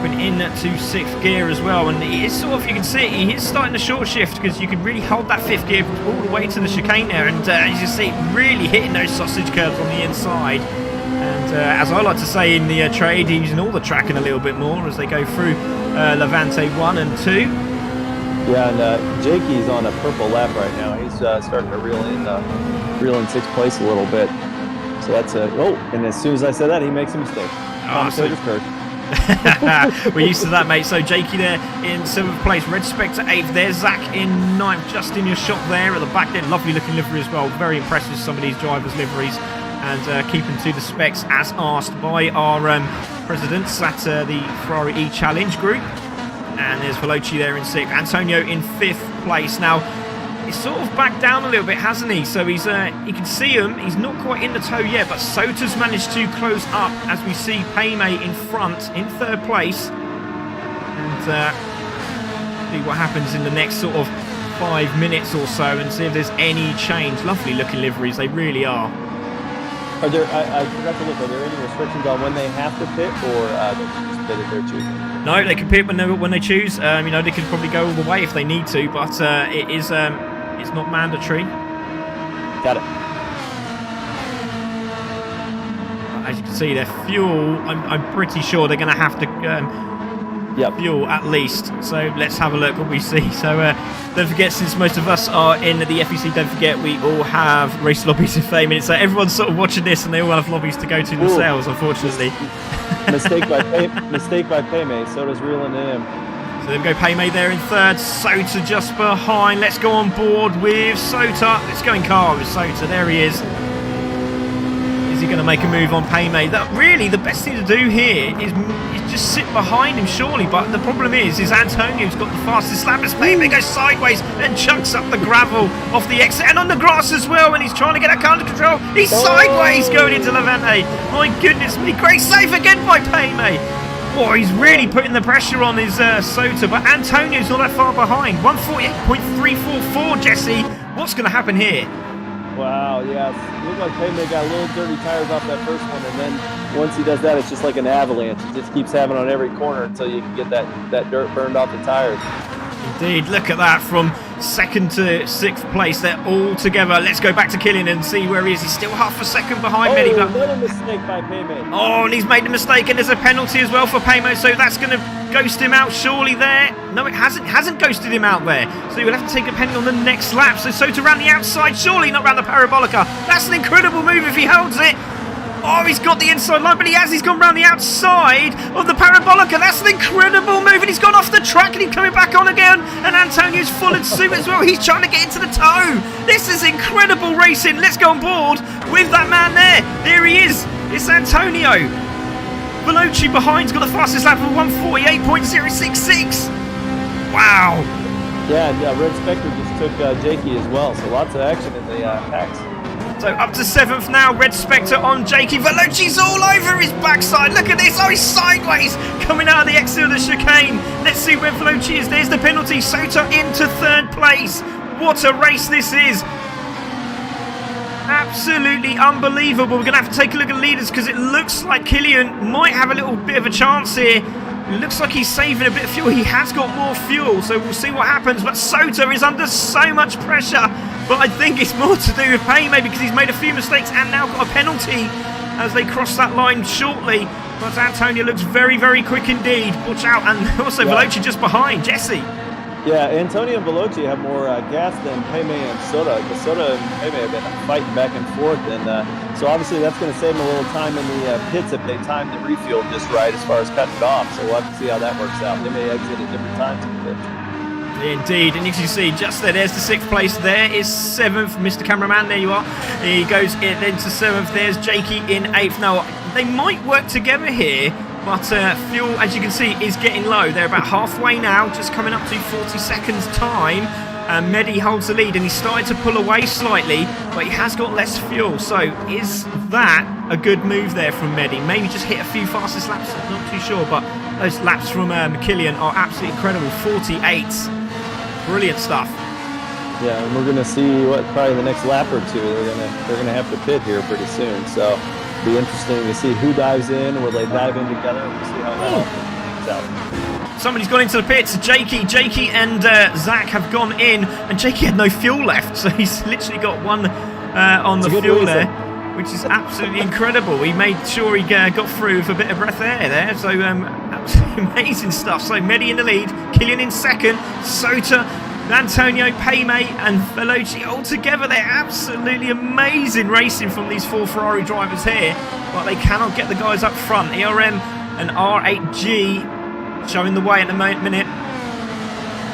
dropping into sixth gear as well, and he is sort of, you can see it, he is starting the short shift because you can really hold that fifth gear all the way to the chicane there, and as you see, really hitting those sausage curbs on the inside. And as I like to say in the trade, using all the tracking a little bit more as they go through Levante 1 and 2. Yeah, and Jakey's on a purple lap right now. He's starting to reel in sixth place a little bit. So that's and as soon as I said that, he makes a mistake. We're used to that, mate. So Jakey there in 7th place, Red Spectre 8th, there's Zach in 9th, just in your shot there at the back there. Lovely looking livery as well, very impressive, some of these drivers' liveries, and keeping to the specs as asked by our presidents at the Ferrari eCHALLENGE group. And there's Veloci there in 6th, Antonio in 5th place. Now, he's sort of backed down a little bit, hasn't he? So he's you can see him, he's not quite in the tow yet, but Sota's managed to close up as we see Payme in front in 3rd place. And see what happens in the next sort of 5 minutes or so and see if there's any change. Lovely looking liveries, they really are. Are there, I forgot to look, are there any restrictions on when they have to pit, or they can just pit at their choosing? No, they can pit when they choose. You know, they could probably go all the way if they need to, but it is it's not mandatory. Got it. As you can see, their fuel, I'm pretty sure they're going to have to fuel at least. So let's have a look what we see. So don't forget, since most of us are in the FEC, don't forget we all have race lobbies in Fame. And so everyone's sort of watching this and they all have lobbies to go to themselves, unfortunately. Mistake by Payme. Sota's reeling in. So there we go, Payme there in 3rd, Sota just behind. Let's go on board with Sota. Let's go in car with Sota. There he is. Is he going to make a move on Payme? That really, the best thing to do here is just sit behind him, surely. But the problem is Antonio's got the fastest lap as Payme goes sideways and chucks up the gravel off the exit and on the grass as well. And he's trying to get that car under control. He's sideways going into Levante. My goodness me, great save again by Payme. Oh, he's really putting the pressure on his Sota, but Antonio's not that far behind. 148.344, Jesse. What's going to happen here? Wow, yeah. It looked like Payme got a little dirty tires off that first one, and then once he does that, it's just like an avalanche. It just keeps having on every corner until you can get that dirt burned off the tires. Indeed, look at that, from 2nd to 6th place, they're all together. Let's go back to Killian and see where he is. He's still half a second behind Medi. Another mistake by Payme. Oh, and he's made a mistake, and there's a penalty as well for Payme, so that's going to ghost him out surely there. No, it hasn't ghosted him out there, so he will have to take a penalty on the next lap. So Sota around the outside, surely not around the Parabolica. That's an incredible move if he holds it. Oh, he's got the inside line, but he's gone round the outside of the Parabolica. That's an incredible move, and he's gone off the track, and he's coming back on again, and Antonio's followed suit as well. He's trying to get into the tow. This is incredible racing. Let's go on board with that man there. There he is. It's Antonio. Veloci behind's got the fastest lap of 148.066. Wow. Yeah, Red Spectre just took Jakey as well, so lots of action in the packs. So up to 7th now, Red Spectre on Jakey. Veloci's all over his backside. Look at this. Oh, he's sideways coming out of the exit of the chicane. Let's see where Veloci is. There's the penalty. Sota into 3rd place. What a race this is. Absolutely unbelievable. We're going to have to take a look at leaders because it looks like Killian might have a little bit of a chance here. It looks like he's saving a bit of fuel. He has got more fuel, so we'll see what happens. But Sota is under so much pressure. But I think it's more to do with Payme because he's made a few mistakes and now got a penalty as they cross that line shortly. But Antonio looks very, very quick indeed. Watch out. And also Veloci just behind. Jesse. Yeah, Antonio and Veloci have more gas than Payme and Sota. Because Sota and Payme have been fighting back and forth. And so obviously that's going to save them a little time in the pits if they time the refuel just right as far as cutting it off. So we'll have to see how that works out. They may exit at different times in the pits. Indeed, and as you see, just there's the 6th place. There is 7th, Mr. Cameraman. There you are. He goes into 7th. There's Jakey in 8th. Now, they might work together here, but fuel, as you can see, is getting low. They're about halfway now, just coming up to 40 seconds time. Medi holds the lead, and he's started to pull away slightly, but he has got less fuel. So is that a good move there from Medi? Maybe just hit a few fastest laps. I'm not too sure, but those laps from Killian are absolutely incredible. 48. Brilliant stuff. Yeah, and we're going to see what probably the next lap or two they're gonna have to pit here pretty soon. So it'll be interesting to see who dives in. Will they dive in together? We'll see how that happens. it's out. Somebody's gone into the pits. Jakey and Zach have gone in, and Jakey had no fuel left, so he's literally got one on the fuel there, which is absolutely incredible. He made sure he got through with a bit of breath air there, so absolutely amazing stuff. So Mehdi in the lead, Killian in second, Sota, Antonio, Payme and Veloci all together. They're absolutely amazing racing from these 4 Ferrari drivers here, but they cannot get the guys up front. ERM and R8G showing the way at the minute.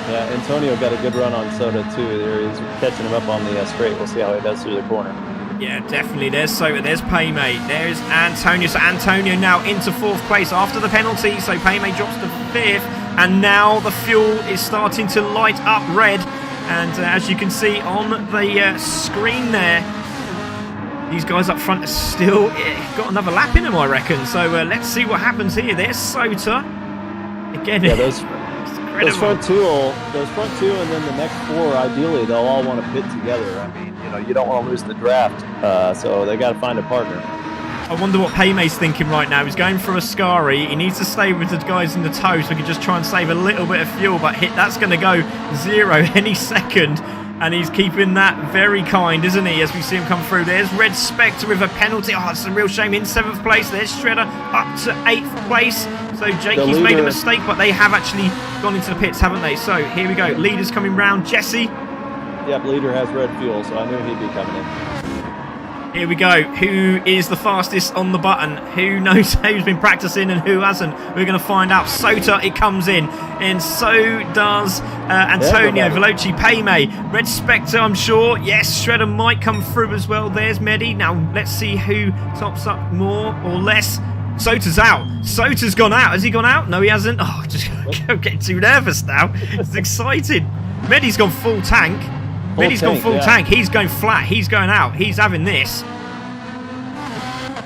Yeah, Antonio got a good run on Sota too. There he's catching him up on the straight. We'll see how he does through the corner. Yeah, definitely. There's Sota, there's Payme, there's Antonio. So Antonio now into 4th place after the penalty. So Payme drops to 5th, and now the fuel is starting to light up red. And as you can see on the screen there, these guys up front are still got another lap in them, I reckon. So let's see what happens here. There's Sota again. Yeah, those front two, and then the next 4, ideally, they'll all want to pit together. I mean, you know, you don't want to lose the draft, so they got to find a partner. I wonder what Payme's thinking right now. He's going for Ascari. He needs to stay with the guys in the tow so he can just try and save a little bit of fuel, but that's going to go 0 any second. And he's keeping that very kind, isn't he, as we see him come through. There's Red Spectre with a penalty. Oh, it's a real shame. In 7th place. There's Shredder up to 8th place. So Jakey's made a mistake, but they have actually gone into the pits, haven't they? So here we go. Leader's coming round. Jesse. Yep, leader has red fuel, so I knew he'd be coming in. Here we go. Who is the fastest on the button? Who knows who's been practicing and who hasn't? We're going to find out. Sota, it comes in. And so does Antonio, Veloci, Payme. Red Spectre, I'm sure. Yes, Shredder might come through as well. There's Mehdi. Now, let's see who tops up more or less. Sota's out. Sota's gone out. Has he gone out? No, he hasn't. Oh, I'm getting too nervous now. It's exciting. Mehdi's gone full tank. Mehdi's gone full tank. He's going flat. He's going out. He's having this.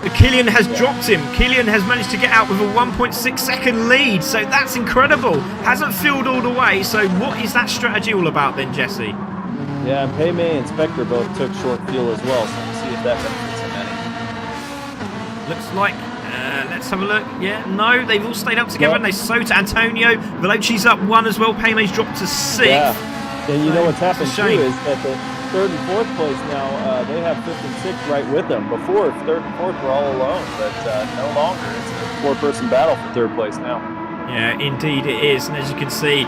But Killian has dropped him. Killian has managed to get out with a 1.6 second lead. So that's incredible. Hasn't fueled all the way. So what is that strategy all about then, Jesse? Yeah, and Payme and Spectre both took short fuel as well. So we'll see if that benefits him any. Looks like... let's have a look. Yeah, no, they've all stayed up together. And they Sota, Antonio. Veloci's up 1 as well. Payme's dropped to 6th. Yeah. And you know what's happened too is that the 3rd and 4th place now, they have 5th and 6th right with them. Before, 3rd and 4th were all alone, but no longer. It's a 4-person battle for 3rd place now. Yeah, indeed it is. And as you can see,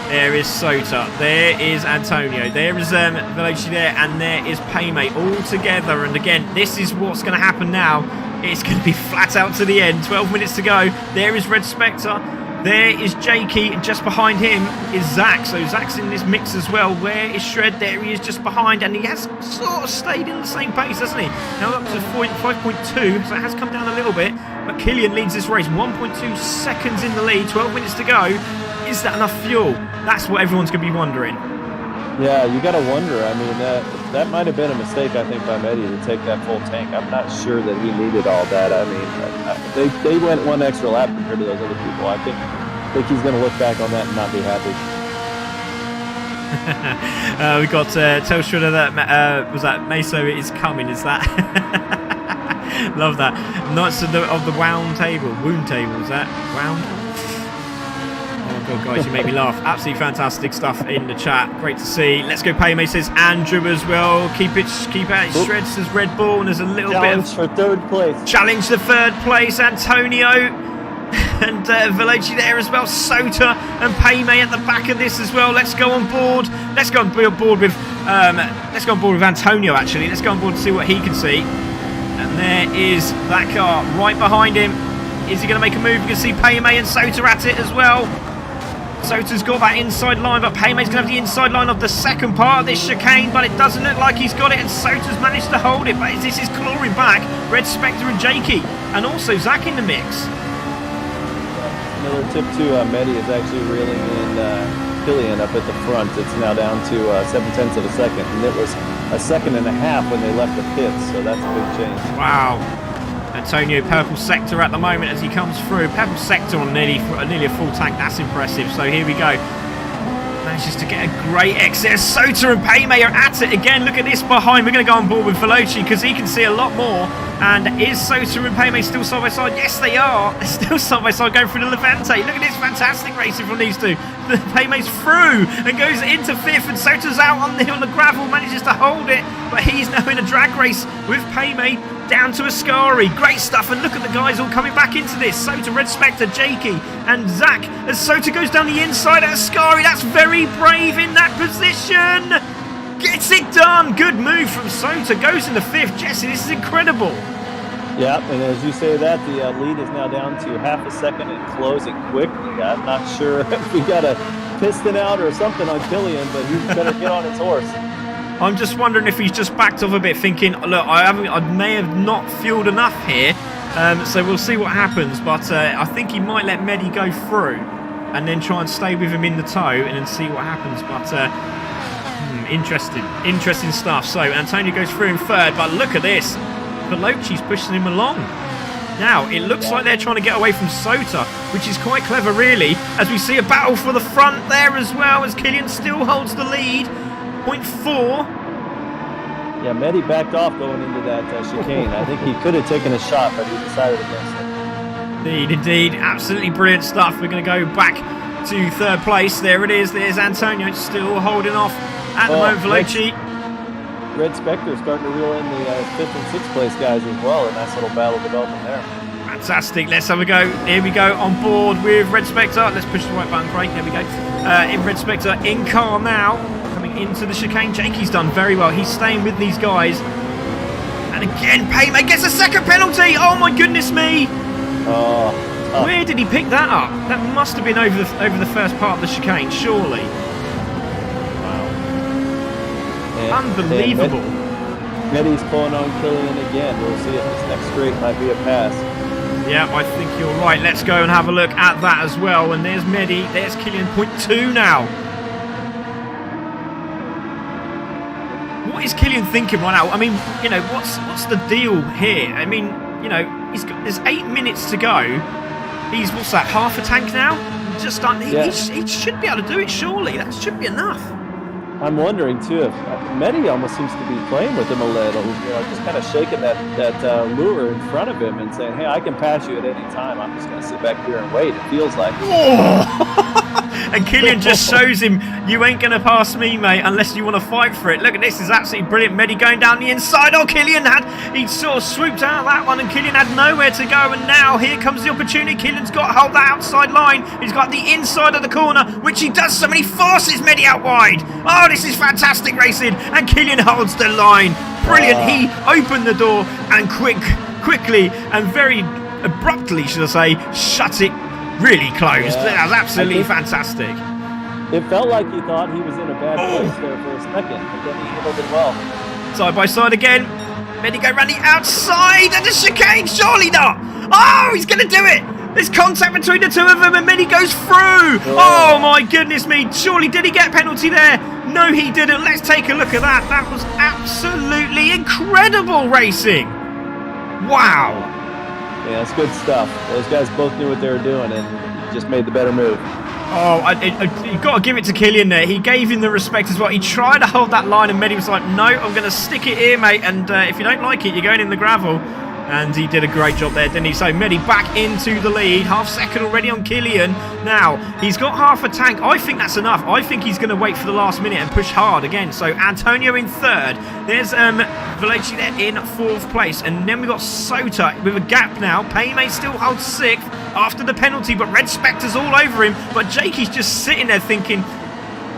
there is Sota, there is Antonio, there is Veloci there, and there is Payme all together. And again, this is what's going to happen now. It's going to be flat out to the end. 12 minutes to go. There is Red Spectre. There is Jakey, and just behind him is Zach. So Zach's in this mix as well. Where is Shred? There he is just behind, and he has sort of stayed in the same pace, hasn't he? Now up to 5.2, so it has come down a little bit. But Killian leads this race, 1.2 seconds in the lead, 12 minutes to go. Is that enough fuel? That's what everyone's going to be wondering. Yeah, you got to wonder. I mean, that might have been a mistake, I think, by Mehdi to take that full tank. I'm not sure that he needed all that. I mean, they went 1 extra lap compared to those other people. I think he's going to look back on that and not be happy. We got tell Shredder that was that Meso is coming. Is that? Love that. Knights of the wound table. Wound table. Is that wound? Oh god, guys, you make me laugh. Absolutely fantastic stuff in the chat. Great to see. Let's go, Payme, says Andrew as well. Keep out Shred, says Red Bull, and there's a little challenge bit of for 3rd place. Challenge the 3rd place, Antonio. And Veloci there as well. Sota and Payme at the back of this as well. Let's go on board. Let's go on board with Antonio actually. Let's go on board and see what he can see. And there is that car right behind him. Is he going to make a move? You can see Payme and Sota at it as well. Sota's got that inside line, but Payme's going to have the inside line of the second part of this chicane, but it doesn't look like he's got it, and Sota's managed to hold it, but this is clawing back. Red Spectre and Jakey, and also Zach in the mix. Another tip to Mehdi is actually reeling in Killian up at the front. It's now down to 0.7 of a second, and it was 1.5 seconds when they left the pits, so that's a big change. Wow. Antonio, purple sector at the moment as he comes through. Purple sector on nearly a full tank. That's impressive. So here we go. Manages to get a great exit. Sota and Payme are at it again. Look at this behind. We're going to go on board with Veloci because he can see a lot more. And is Sota and Payme still side by side? Yes, they are. They're still side by side going through the Levante. Look at this fantastic racing from these two. The Payme's through and goes into fifth, and Sota's out on the gravel, manages to hold it, but he's now in a drag race with Payme down to Ascari. Great stuff, and look at the guys all coming back into this. Sota, Red Spectre, Jakey, and Zach as Sota goes down the inside at Ascari. That's very brave in that position. Gets it done. Good move from Sota. Goes into fifth. Jesse, this is incredible. Yeah, and as you say that, the lead is now down to half a second and closing quickly. I'm not sure if we got a piston out or something on Killian, but he's better get on his horse. I'm just wondering if he's just backed off a bit, thinking, look, I may have not fueled enough here, so we'll see what happens. But I think he might let Medi go through and then try and stay with him in the tow and then see what happens. But interesting stuff. So Antonio goes through in third, but look at this. Veloci's pushing him along. Now, it looks like they're trying to get away from Sota, which is quite clever, really, as we see a battle for the front there as well, as Killian still holds the lead. 0.4. Yeah, Medi backed off going into that chicane. I think he could have taken a shot, but he decided against it. Indeed. Absolutely brilliant stuff. We're going to go back to third place. There it is. There's Antonio still holding off at the moment. Veloci. Red Spectre starting to reel in the 5th and 6th place guys as well. A nice little battle development there. Fantastic. Let's have a go. Here we go on board with Red Spectre. Let's push the right button. Great. There we go. In Red Spectre in car now. Coming into the chicane. Jakey's done very well. He's staying with these guys. And again, Payme gets a second penalty. Oh my goodness me. Where did he pick that up? That must have been over the first part of the chicane, surely. Unbelievable. Medi's pulling on Killian again. We'll see if this next straight might be a pass. Yeah, I think you're right. Let's go and have a look at that as well. And there's Medi. There's Killian. 0.2 now. What is Killian thinking right now? I mean, you know, what's the deal here? I mean, you know, there's 8 minutes to go. He's, what's that, half a tank now? Just done. He should be able to do it, surely. That should be enough. I'm wondering too if Medi almost seems to be playing with him a little, you know, just kind of shaking that lure in front of him and saying, "Hey, I can pass you at any time. I'm just going to sit back here and wait." It feels like. And Killian just shows him, "You ain't going to pass me, mate, unless you want to fight for it." Look at this, is absolutely brilliant. Medi going down the inside. Oh, he sort of swooped out of that one, and Killian had nowhere to go. And now here comes the opportunity. Killian's got to hold that outside line. He's got the inside of the corner, which he does. So many forces Medi out wide. Oh, this is fantastic racing, and Killian holds the line. Brilliant. He opened the door and quickly and very abruptly, should I say, shut it really closed. That was absolutely fantastic. It felt like he thought he was in a bad place there for a second, but then he handled it well. Side by side again. Medi go round the outside of the chicane. Surely not. Oh, he's going to do it. There's contact between the two of them, and Medi goes through. Oh my goodness me. Surely did he get a penalty there? No, he didn't. Let's take a look at that. That was absolutely incredible racing. Wow. Yeah, it's good stuff. Those guys both knew what they were doing and just made the better move. Oh, you've got to give it to Killian there. He gave him the respect as well. He tried to hold that line, and Medi was like, "No, I'm going to stick it here, mate, and if you don't like it, you're going in the gravel." And he did a great job there, didn't he? So Medi back into the lead. Half second already on Killian. Now, he's got half a tank. I think that's enough. I think he's going to wait for the last minute and push hard again. So Antonio in third. There's Veloci there in fourth place. And then we've got Sota with a gap now. Payme still holds sixth after the penalty, but Red Spectre's all over him. But Jakey's just sitting there thinking,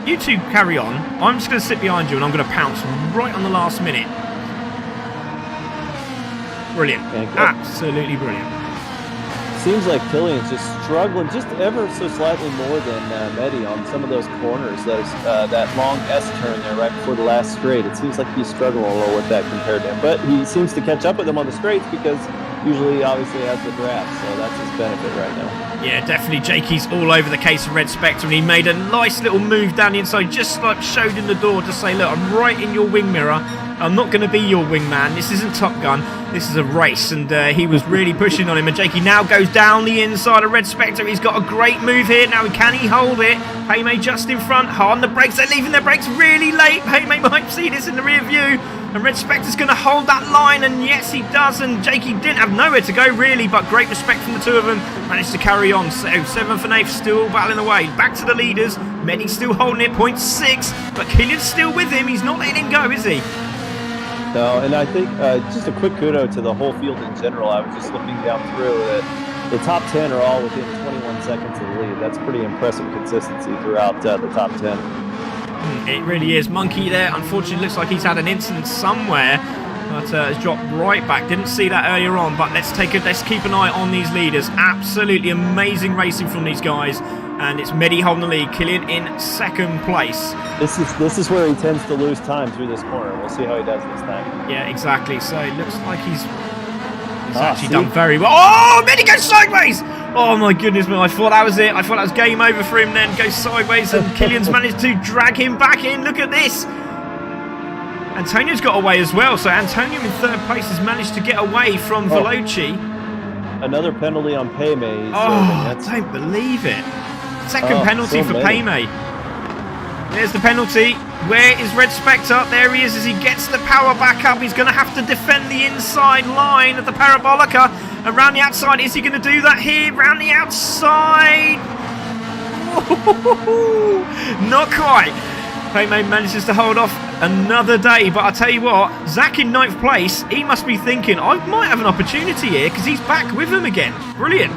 "You two carry on. I'm just going to sit behind you and I'm going to pounce right on the last minute." Brilliant. Absolutely brilliant. Seems like Killian's just struggling just ever so slightly more than Medi on some of those corners. There's that long S turn there right before the last straight. It seems like he's struggling a little with that compared to him. But he seems to catch up with him on the straights because usually he obviously has the draft. So that's his benefit right now. Yeah, definitely. Jakey's all over the case of Red Spectre, and he made a nice little move down the inside, just like showed in the door to say, "Look, I'm right in your wing mirror. I'm not going to be your wingman. This isn't Top Gun. This is a race. And he was really pushing on him. And Jakey now goes down the inside of Red Spectre. He's got a great move here. Now, can he hold it? Paymay just in front. Hard on the brakes. They're leaving their brakes really late. Paymay might see this in the rear view. And Red Spectre's going to hold that line, and yes, he does. And Jakey didn't have nowhere to go, really, but great respect from the two of them. Managed to carry on. So 7th and 8th still battling away. Back to the leaders. Medi still holding it, 0.6. But Killian's still with him. He's not letting him go, is he? No, and I think just a quick kudo to the whole field in general. I was just looking down through that the top 10 are all within 21 seconds of the lead. That's pretty impressive consistency throughout the top 10. It really is. Monkey there, unfortunately, looks like he's had an incident somewhere, but has dropped right back. Didn't see that earlier on, but let's keep an eye on these leaders. Absolutely amazing racing from these guys, and it's Medi holding the lead. Killian in 2nd place. This is where he tends to lose time through this corner. We'll see how he does this time. Yeah, exactly. So it looks like he's actually done very well. Oh, Medi goes sideways! Oh my goodness me, I thought that was it. I thought that was game over for him then. Goes sideways and Killian's managed to drag him back in. Look at this. Antonio's got away as well. So Antonio in 3rd place has managed to get away from Veloci. Another penalty on Paymay. I don't believe it. 2nd penalty for Paymay. There's the penalty. Where is Red Spectre? There he is as he gets the power back up. He's going to have to defend the inside line of the Parabolica. Around the outside, is he going to do that here? Round the outside. Not quite. Paymay manages to hold off another day, but I'll tell you what, Zach in 9th place, he must be thinking, I might have an opportunity here because he's back with him again. Brilliant.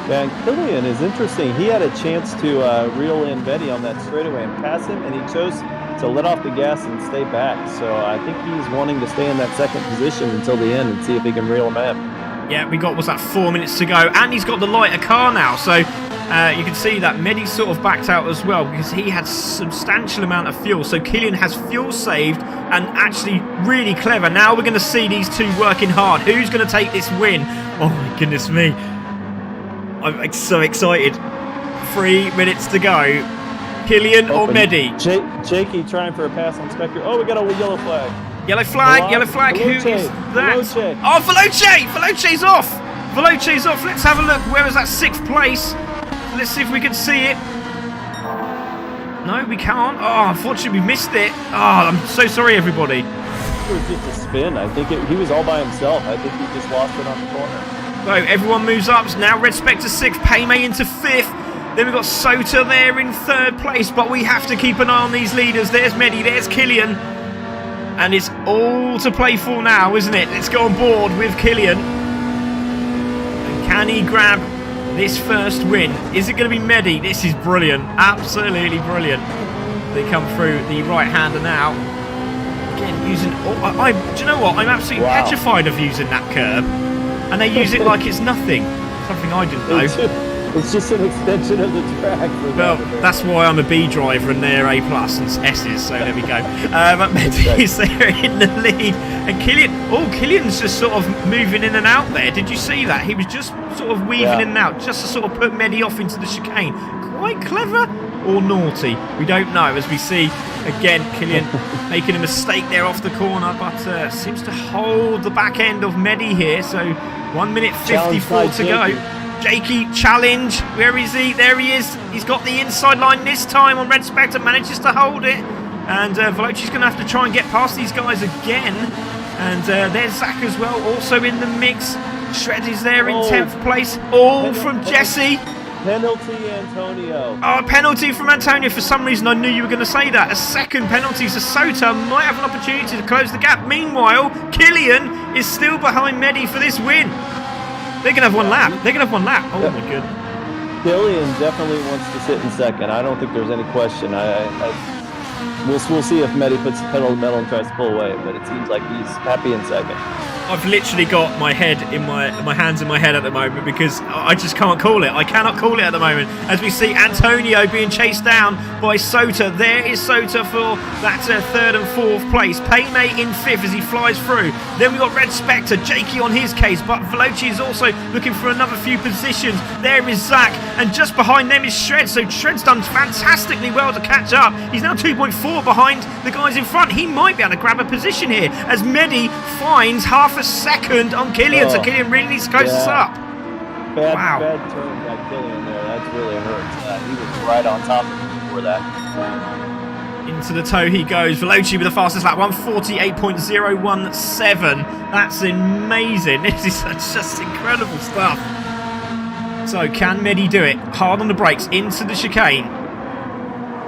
Yeah, and Killian is interesting. He had a chance to reel in Medi on that straightaway and pass him, and he chose to let off the gas and stay back. So I think he's wanting to stay in that 2nd position until the end and see if he can reel him in. Yeah, we got, was that 4 minutes to go, and he's got the lighter car now, so you can see that Medi's sort of backed out as well because he had substantial amount of fuel. So Killian has fuel saved and actually really clever. Now we're going to see these two working hard. Who's going to take this win? Oh my goodness me. I'm so excited. 3 minutes to go. Killian or Medi? Jakey trying for a pass on Spectre. Oh, we got a yellow flag. Yellow flag, yellow flag. Veloci, Who is that? Veloci. Oh, Veloci! Veloci's off! Veloci's off. Let's have a look. Where was that 6th place? Let's see if we can see it. No, we can't. Oh, unfortunately, we missed it. Oh, I'm so sorry, everybody. It was just a spin. I think he was all by himself. I think he just lost it on the corner. So everyone moves up. Now Red Spectre 6th, Paymay into 5th. Then we've got Sota there in 3rd place. But we have to keep an eye on these leaders. There's Medi, there's Killian. And it's all to play for now, isn't it? Let's go on board with Killian. And can he grab this first win? Is it going to be Medi? This is brilliant. Absolutely brilliant. They come through the right-hander now. Again, using... do you know what? I'm absolutely petrified of using that curb. And they use it like it's nothing. Something I didn't know. It's just an extension of the track. Well, that's why I'm a B driver and they're A+ and S's, so there we go. But Medi is there in the lead. And Killian's just sort of moving in and out there. Did you see that? He was just sort of weaving in and out, just to sort of put Medi off into the chicane. Quite clever or naughty? We don't know, as we see, again, Killian making a mistake there off the corner, but seems to hold the back end of Medi here. So 1 minute 54 to go. Jakey, challenge. Where is he? There he is. He's got the inside line this time on Red Spectre. Manages to hold it. And Veloci's going to have to try and get past these guys again. And there's Zach as well, also in the mix. Shred is there in 10th place. All from Jesse. Penalty, Antonio. Oh, penalty from Antonio. For some reason, I knew you were going to say that. A 2nd penalty. So Sota might have an opportunity to close the gap. Meanwhile, Killian is still behind Medi for this win. They're going to have one lap. They're going to have one lap. Oh, my goodness. Killian definitely wants to sit in 2nd. I don't think there's any question. We'll see if Medi puts the pedal to the metal and tries to pull away, but it seems like he's happy in 2nd. I've literally got my head in my hands in my head at the moment because I just can't call it. I cannot call it at the moment. As we see Antonio being chased down by Sota. There is Sota for that third and fourth place. Payme in fifth as he flies through. Then we've got Red Spectre, Jakey on his case, but Veloci is also looking for another few positions. There is Zach, and just behind them is Shred. So Shred's done fantastically well to catch up. He's now 2.4 behind the guys in front. He might be able to grab a position here as Mehdi finds half a second on Killian. So Killian really needs to close this up. Bad turn by Killian there. That's really hurt. He was right on top of him before that. Into the toe he goes. Veloci with the fastest lap, 148.017. That's amazing. This is just incredible stuff. So can Mehdi do it? Hard on the brakes into the chicane.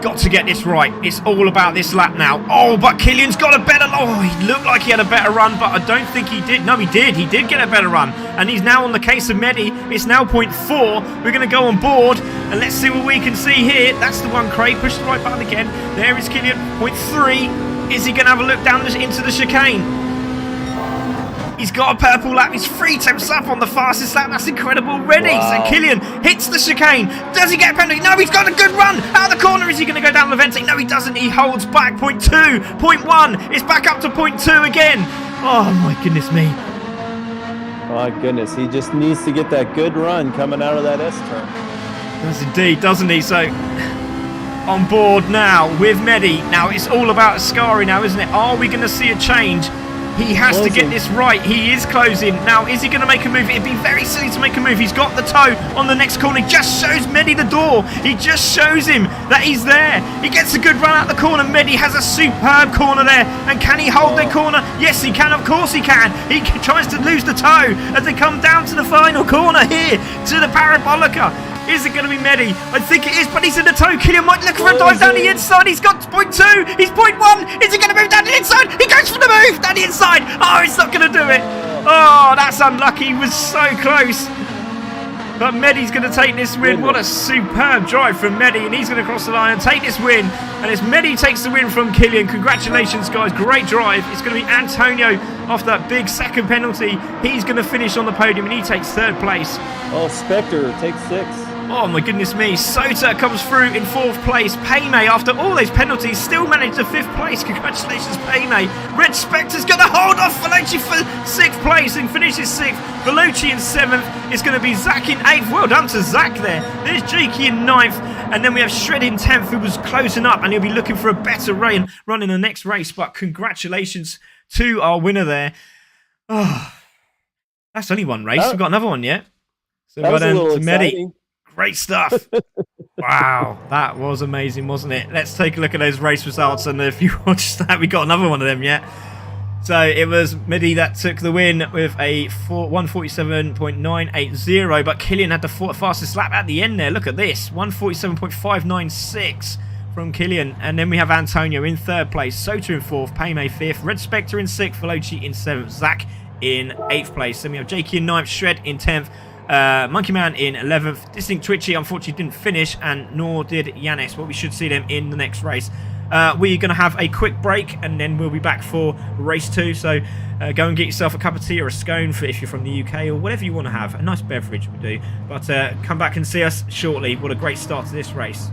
Got to get this right. It's all about this lap now. Oh, but Killian's got a better... Oh, he looked like he had a better run, but I don't think he did. No, he did. He did get a better run. And he's now on the case of Mehdi. It's now 0.4. We're going to go on board, and let's see what we can see here. That's the one, Craig. Push the right button again. There is Killian. 0.3. Is he going to have a look down into the chicane? He's got a purple lap. He's 3 tenths up on the fastest lap. That's incredible already. Wow. So Killian hits the chicane. Does he get a penalty? No, he's got a good run. Out of the corner. Is he going to go down the venting? No, he doesn't. He holds back. 0.2. 0.1. It's back up to 0.2 again. Oh, my goodness me. My goodness. He just needs to get that good run coming out of that S turn. Does indeed, doesn't he? So on board now with Mehdi. Now it's all about Ascari now, isn't it? Are we going to see a change? He has to get this right. He is closing. Now, is he going to make a move? It'd be very silly to make a move. He's got the toe on the next corner. He just shows Mehdi the door. He just shows him that he's there. He gets a good run out the corner. Mehdi has a superb corner there. And can he hold the corner? Yes, he can. Of course he can. He tries to lose the toe as they come down to the final corner here to the Parabolica. Is it going to be Mehdi? I think it is, but he's in the toe. Killian might look for a dive down the inside. He's got 0.2. He's 0.1. Is he going to move down the inside? He goes for the move down the inside. Oh, he's not going to do it. Oh, that's unlucky. He was so close. But Mehdi's going to take this win. What a superb drive from Mehdi. And he's going to cross the line and take this win. And as Mehdi takes the win from Killian, congratulations, guys. Great drive. It's going to be Antonio after that big second penalty. He's going to finish on the podium and he takes third place. Oh, Spectre takes 6. Oh my goodness me. Sota comes through in fourth place. Payme, after all those penalties, still managed to fifth place. Congratulations, Payme. Red Spectre's going to hold off Veloci for sixth place and finishes sixth. Veloci in seventh. It's going to be Zach in eighth. Well done to Zach there. There's Jakey in ninth. And then we have Shred in 10th, who was closing up, and he'll be looking for a better run in the next race. But congratulations to our winner there. Oh, that's only one race. We've got another one yet. So well done to Mehdi. Great stuff. Wow, that was amazing, wasn't it? Let's take a look at those race results, and if you watched that, we got another one of them yet. So it was Mehdi that took the win with a 147.980, but Killian had the fastest lap at the end there. Look at this, 147.596 from Killian. And then we have Antonio in third place, Sota in fourth, Payme fifth, Red Spectre in sixth, Veloci in seventh, Zach in eighth place. Then we have Jakey in ninth, Shred in 10th, Monkey Man in 11th. Distinct Twitchy unfortunately didn't finish, and nor did Yanis, but we should see them in the next race. We're going to have a quick break, and then we'll be back for race 2. So go and get yourself a cup of tea or a scone for if you're from the UK, or whatever you want to have. A nice beverage we do. But come back and see us shortly. What a great start to this race.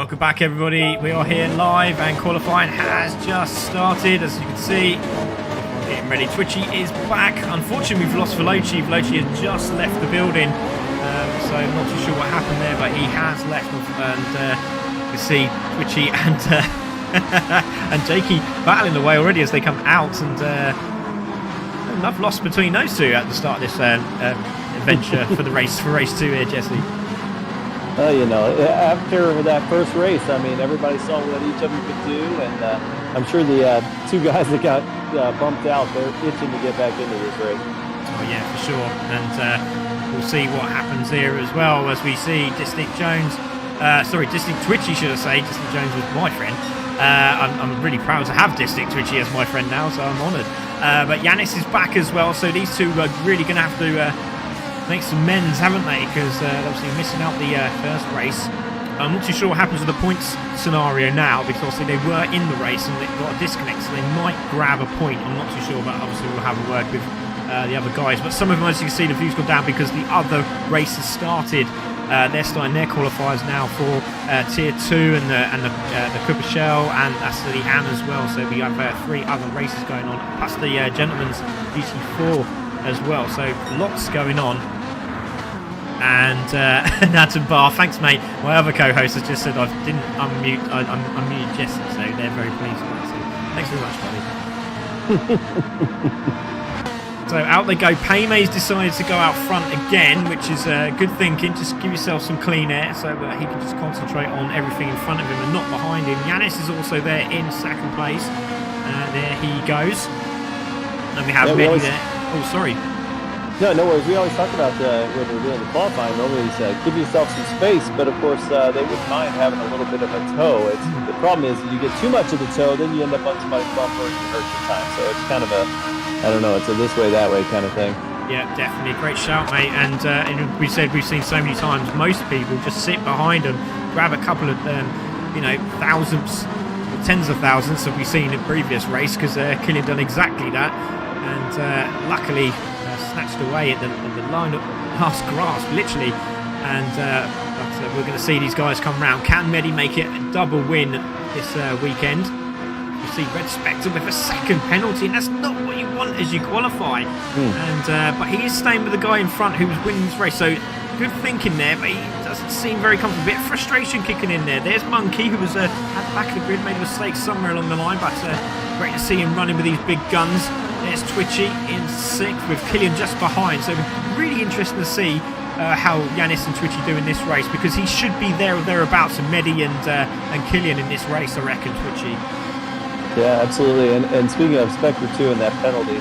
Welcome back, everybody. We are here live, and qualifying has just started, as you can see. Getting ready. Twitchy is back. Unfortunately, we've lost Veloci. Veloci has just left the building, so I'm not too sure what happened there, but he has left. And you can see Twitchy and and Jakey battling away already as they come out. And enough loss between those two at the start of this adventure for race 2 here, Jesse. You know, after that first race, I mean, everybody saw what each of them could do, and I'm sure the two guys that got bumped out, they're itching to get back into this race. Oh yeah, for sure. And we'll see what happens here as well as we see Distinct Twitchy, should I say. Distinct Jones was my friend. I'm really proud to have Distinct Twitchy as my friend now, so I'm honoured. But Yanis is back as well, so these two are really going to have to make some amends, haven't they? Because they're obviously missing out the first race. I'm not too sure what happens with the points scenario now, because obviously they were in the race and they got a disconnect, so they might grab a point. I'm not too sure, but obviously we'll have a word with the other guys. But some of them, as you can see, the views gone down because the other race has started. They're starting their qualifiers now for Tier 2 and the Cooper Shell, and that's the Anne as well. So we have 3 other races going on, plus the Gentleman's GT4 as well. So lots going on. And Nathan Barr, thanks mate. My other co-host has just said I didn't unmute. I unmuted Jesse, so they're very pleased with that. So thanks very much, buddy. So out they go. Paymay's decided to go out front again, which is good thinking. Just give yourself some clean air so that he can just concentrate on everything in front of him and not behind him. Yanis is also there in second place. There he goes. And we have Mehdi there. Oh, sorry. No worries. We always talk about when we're doing the qualifying, always give yourself some space, but of course they wouldn't mind having a little bit of a toe. The problem is you get too much of the toe, then you end up on somebody's bumper and you hurt your time. So it's kind of I don't know, it's a this way, that way kind of thing. Yeah, definitely. Great shout, mate. And we've seen so many times, most people just sit behind them, grab a couple of, thousandths, tens of thousandths that we've seen in the previous race, because Killian done exactly that. And luckily, snatched away at the line of last grasp, literally. And but we're going to see these guys come round. Can Mehdi make it a double win this weekend? You see Red Spectre with a second penalty, and that's not what you want as you qualify. And but he is staying with the guy in front who was winning this race, so good thinking there, but he doesn't seem very comfortable. A bit of frustration kicking in there. There's Monkey, who was at the back of the grid, made a mistake somewhere along the line, but great to see him running with these big guns. There's Twitchy in 6th with Killian just behind, so really interesting to see how Yanis and Twitchy do in this race, because he should be there or thereabouts, and Mehdi and Killian in this race, I reckon, Twitchy. Yeah, absolutely. And speaking of Spectre 2 and that penalty,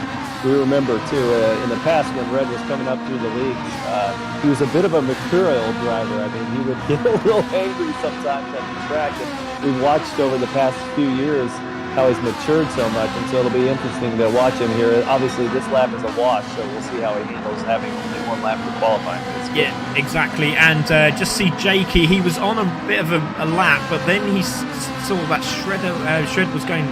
we remember too in the past when Red was coming up through the leagues, he was a bit of a mercurial driver. I mean, he would get a little angry sometimes on the track, and we've watched over the past few years how he's matured so much, and so it'll be interesting to watch him here. Obviously, this lap is a wash, so we'll see how he handles having only one lap for qualifying. Yeah, exactly. And just see Jakey, he was on a bit of a lap, but then he saw that shred was going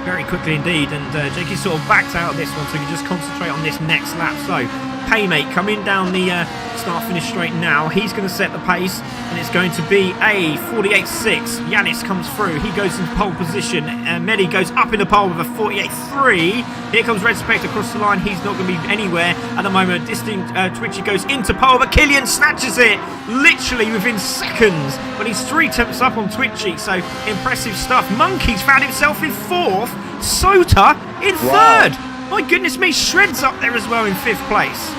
very quickly indeed, and Jakey sort of backed out of this one, so he can just concentrate on this next lap. So Paymate coming down the start-finish straight now. He's going to set the pace, and it's going to be a 48.6. Yanis comes through. He goes into pole position, and Mehdi goes up in the pole with a 48.3. Here comes Red Spectre across the line. He's not going to be anywhere at the moment. Distinct Twitchy goes into pole, but Killian snatches it literally within seconds. But he's 3 tenths up on Twitchy, so impressive stuff. Monkey's found himself in 4th. Sota in 3rd. My goodness me, Shred's up there as well in 5th place.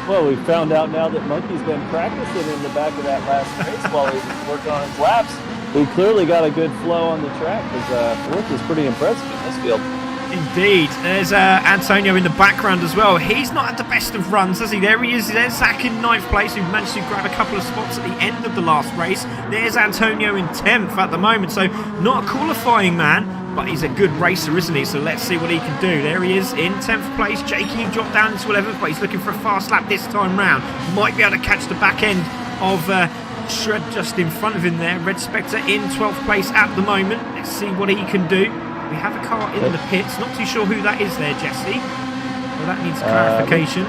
Well, we found out now that Monkey's been practicing in the back of that last race while he was working on his laps. He clearly got a good flow on the track, because 4th is pretty impressive in this field. Indeed. There's Antonio in the background as well. He's not at the best of runs, does he? There he is. There's Zach in 9th place, who managed to grab a couple of spots at the end of the last race. There's Antonio in 10th at the moment, so not a qualifying man, but he's a good racer, isn't he? So let's see what he can do. There he is in 10th place. Jakey dropped down into 11th, but he's looking for a fast lap this time round. Might be able to catch the back end of Shred just in front of him there. Red Spectre in 12th place at the moment. Let's see what he can do. We have a car in the pits. Not too sure who that is there, Jesse. Well, that needs clarification.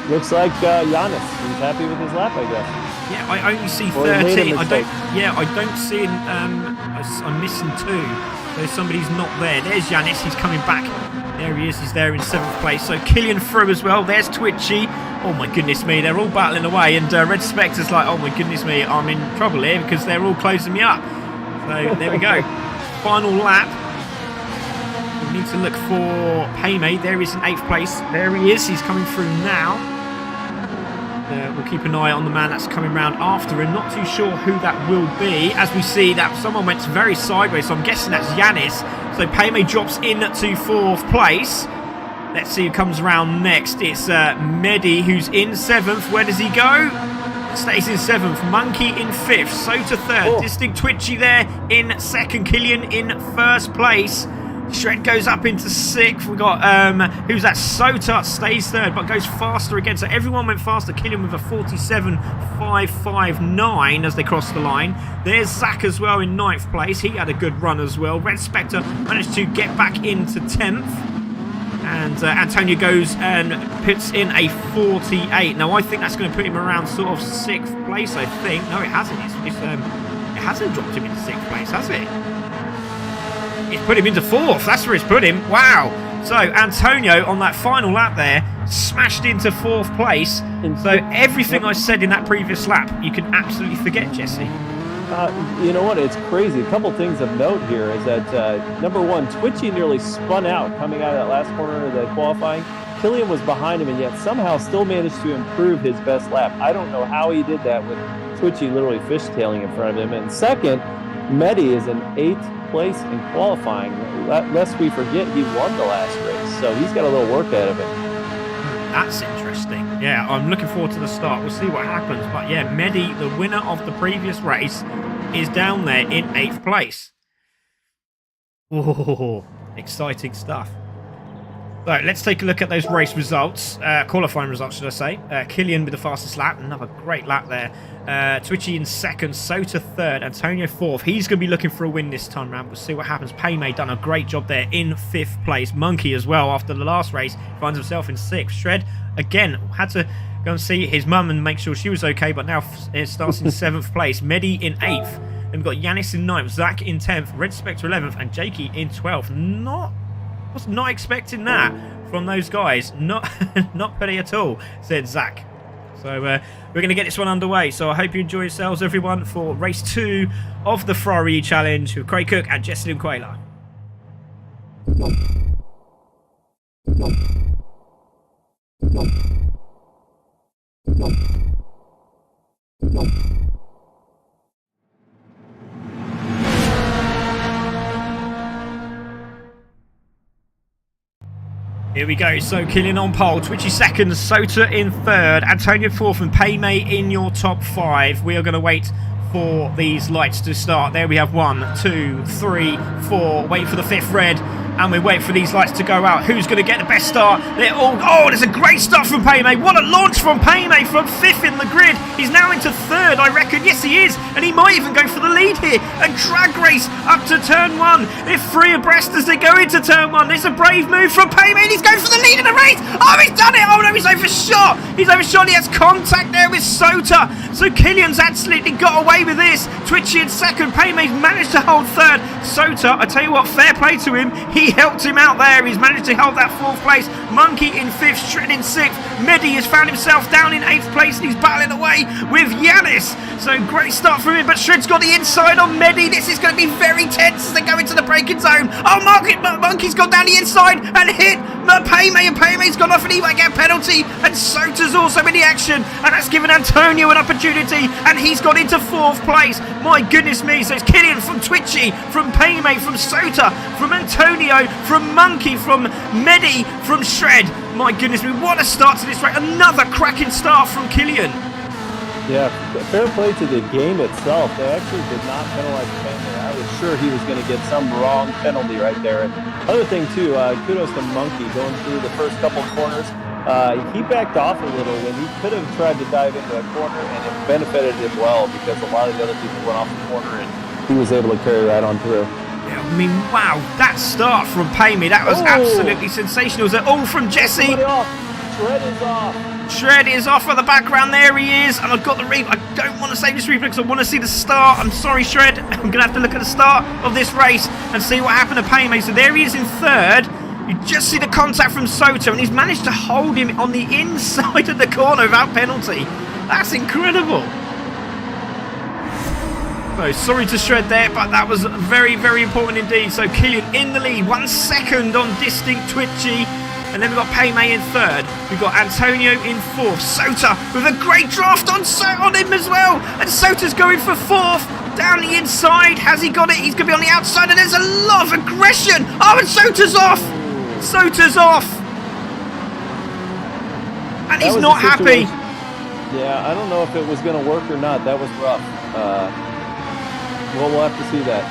Looks like Giannis. He's happy with his lap, I guess. Yeah, I only see Well, he made 30. a mistake. I don't see. I'm missing 2. So somebody's not there. There's Yanis. He's coming back. There he is. He's there in 7th place. So Killian through as well. There's Twitchy. Oh my goodness me. They're all battling away. And Red Spectre's like, oh my goodness me. I'm in trouble here because they're all closing me up. So there we go. Final lap. We need to look for Paymate. There he is in 8th place. There he is. He's coming through now. We'll keep an eye on the man that's coming round after him. Not too sure who that will be. As we see that someone went very sideways, so I'm guessing that's Yanis. So Paymate drops into 4th place. Let's see who comes around next. It's Mehdi, who's in 7th. Where does he go? Stays in 7th. Monkey in 5th. Sota 3rd. Distinct Twitchy there in 2nd. Killian in 1st place. Shred goes up into 6th. We got who's that? Sota stays 3rd, but goes faster again. So everyone went faster. Killian with a 47.559 as they cross the line. There's Zach as well in 9th place. He had a good run as well. Red Spectre managed to get back into 10th. And Antonio goes and puts in a 48. Now I think that's going to put him around sort of 6th place. I think. No, it hasn't. It hasn't dropped him into 6th place, has it? It's put him into 4th. That's where it's put him. Wow. So Antonio on that final lap there smashed into 4th place. So everything I said in that previous lap, you can absolutely forget, Jesse. You know what? It's crazy. A couple things of note here is that, number one, Twitchy nearly spun out coming out of that last corner of the qualifying. Killian was behind him and yet somehow still managed to improve his best lap. I don't know how he did that with Twitchy literally fishtailing in front of him. And second, Mehdi is in 8th place in qualifying. Lest we forget, he won the last race, so he's got a little work ahead of him. That's interesting. Yeah, I'm looking forward to the start. We'll see what happens. But yeah, Mehdi, the winner of the previous race, is down there in 8th place. Oh, exciting stuff. So let's take a look at those race results, qualifying results, should I say. Killian with the fastest lap, another great lap there. Twitchy in 2nd, Sota 3rd, Antonio 4th. He's going to be looking for a win this time round. We'll see what happens. Paymate done a great job there in 5th place. Monkey as well after the last race finds himself in 6th. Shred again had to go and see his mum and make sure she was okay, but now it starts in 7th place. Mehdi in 8th. Then we've got Yanis in 9th, Zach in 10th, Red Spectre 11th, and Jakey in 12th. Was not expecting that from those guys. Not pretty at all, said Zach. So we're going to get this one underway. So I hope you enjoy yourselves, everyone, for race 2 of the FERRARI challenge with Craig Cook and Jesse Quayler. Here we go. So Killian on pole, Twitchy 2nd, Sota in 3rd, Antonio 4th, and Paymate in your top 5. We are going to wait for these lights to start. There we have 1, 2, 3, 4. Wait for the 5th red. And we wait for these lights to go out. Who's going to get the best start? They're all... Oh, there's a great start from Paymate. What a launch from Paymate from 5th in the grid. He's now into 3rd, I reckon. Yes, he is. And he might even go for the lead here. A drag race up to turn 1. They're 3 abreast as they go into turn 1. It's a brave move from Paymate. He's going for the lead in the race. Oh, he's done it. Oh, no, he's overshot. He's overshot. He has contact there with Sota. So Killian's absolutely got away with this. Twitchy in 2nd. Paymate managed to hold 3rd. Sota, I tell you what, fair play to him. He helped him out there. He's managed to hold that 4th place. Monkey in 5th, Shred in 6th. Mehdi has found himself down in 8th place and he's battling away with Yanis. So great start from him, but Shred's got the inside on Mehdi. This is going to be very tense as they go into the braking zone. Oh, Monkey's gone down the inside and hit Paymate, and Paymate's gone off and he might get a penalty. And Sota's also in the action, and that's given Antonio an opportunity, and he's got into 4th place. My goodness me. So it's Killian from Twitchy, from Paymate, from Sota, from Antonio, from Monkey, from Mehdi, from Shred. My goodness me, what a start to this race. Another cracking start from Killian. Yeah, fair play to the game itself. They actually did not penalize Paymate. I was sure he was going to get some wrong penalty right there. And other thing too, kudos to Monkey going through the first couple corners. He backed off a little when he could have tried to dive into a corner, and it benefited him well because a lot of the other people went off the corner and he was able to carry right on through. Yeah, I mean, wow, that start from Paymate, that was absolutely sensational. Was it all from Jesse? Shred is off. Shred is off at the background. There he is. And I've got the replay. I don't want to save this replay because I want to see the start. I'm sorry, Shred. I'm going to have to look at the start of this race and see what happened to Payme. So there he is in third. You just see the contact from Soto, and he's managed to hold him on the inside of the corner without penalty. That's incredible. So sorry to Shred there, but that was very, very important indeed. So Killian in the lead, 1 second on Distinct Twitchy. And then we've got Payme in third. We've got Antonio in fourth. Sota with a great draft on him as well. And Sota's going for fourth. Down the inside. Has he got it? He's going to be on the outside. And there's a lot of aggression. Oh, and Sota's off. Sota's off. And he's not happy. Yeah, I don't know if it was going to work or not. That was rough. Well, we'll have to see that.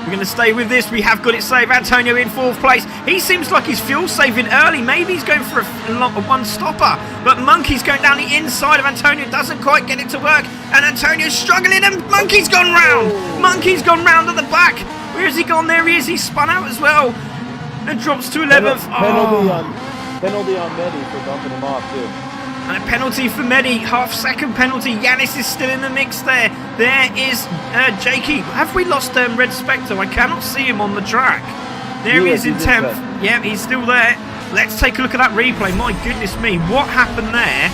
We're going to stay with this. We have got it saved. Antonio in fourth place. He seems like he's fuel saving early. Maybe he's going for a one stopper. But Monkey's going down the inside of Antonio. Doesn't quite get it to work. And Antonio's struggling. And Monkey's gone round. Monkey's gone round at the back. Where has he gone? There he is. He's spun out as well. And drops to 11th. Penalty on Medi for bumping him off, too. And a penalty for Medi, half-second penalty. Yanis is still in the mix there. There is Jakey. Have we lost Red Spectre? I cannot see him on the track. There he is in 10th. Yeah, he's still there. Let's take a look at that replay. My goodness me, what happened there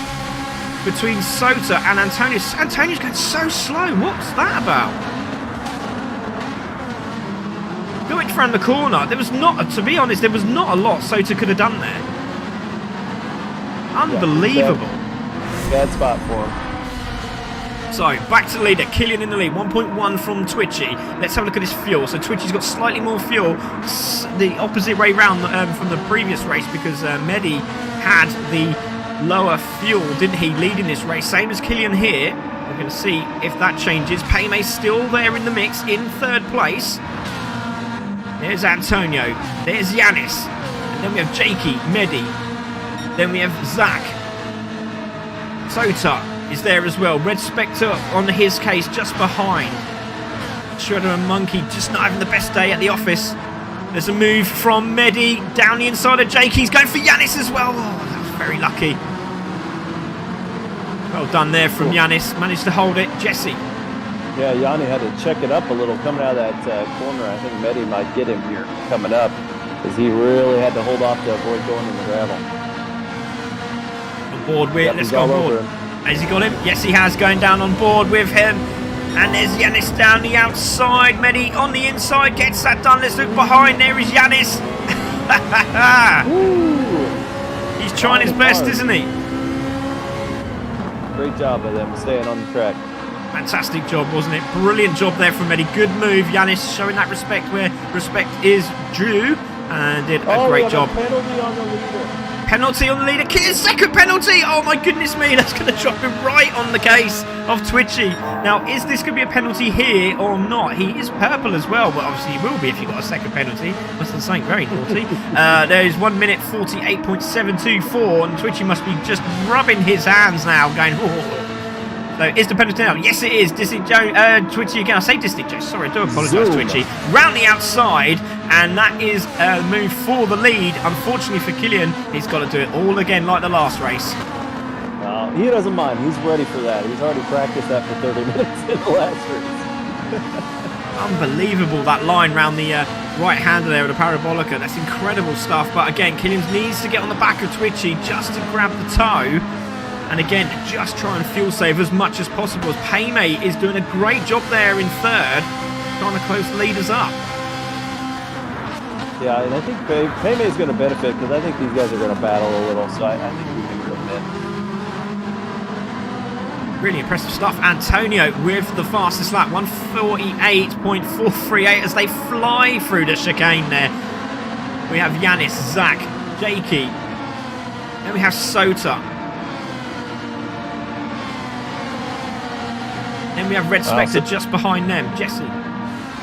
between Sota and Antonio? Antonio's going so slow. What's that about? Going around the corner. There was not, to be honest, there was not a lot Sota could have done there. Unbelievable. Bad spot for him. So, back to the leader. Killian in the lead. 1.1 from Twitchy. Let's have a look at his fuel. So, Twitchy's got slightly more fuel. The opposite way round from the previous race because Medi had the lower fuel, didn't he, leading this race? Same as Killian here. We're going to see if that changes. Payme's still there in the mix in third place. There's Antonio. There's Yanis. And then we have Jakey, Medi. Then we have Zach. Sota is there as well. Red Spectre on his case just behind. Shredder and Monkey just not having the best day at the office. There's a move from Medi down the inside of Jakey. He's going for Yanis as well. Oh, that was very lucky. Well done there from Yanis. Managed to hold it. Jesse. Yeah, Yanni had to check it up a little coming out of that corner. I think Medi might get him here coming up because he really had to hold off to avoid going in the gravel. Board with, let's go on board. Has he got him? Yes, he has. Going down on board with him. And there's Yanis down the outside. Medi on the inside gets that done. Let's look behind. There is Yanis. He's trying his best, isn't he? Great job of them staying on the track. Fantastic job, wasn't it? Brilliant job there from Medi. Good move. Yanis showing that respect where respect is due. And did a great job. Penalty on the leader. Penalty on the leader. Killian's second penalty. Oh my goodness me. That's going to drop him right on the case of Twitchy. Now, is this going to be a penalty here or not? He is purple as well, but obviously he will be if you got a second penalty. Must have something very naughty. There is 1 minute 48.724, and Twitchy must be just rubbing his hands now, going, oh. So is the penalty now? Yes, it is. Distinct Joe, Twitchy again. I say Distinct Joe. Sorry, I do apologise, Twitchy. Round the outside, and that is a move for the lead. Unfortunately for Killian, he's got to do it all again like the last race. He doesn't mind. He's ready for that. He's already practiced that for 30 minutes in the last race. Unbelievable, that line round the right-hander there with a parabolica. That's incredible stuff. But again, Killian needs to get on the back of Twitchy just to grab the toe. And again, just try and fuel save as much as possible as Payme is doing a great job there in third, trying to close the leaders up. Yeah, and I think Payme is going to benefit because I think these guys are going to battle a little, so I think we can reel them in. Really impressive stuff. Antonio with the fastest lap, 148.438 as they fly through the chicane there. We have Yanis, Zach, Jakey, then we have Sota. Then we have Red Spectre just behind them. Jesse.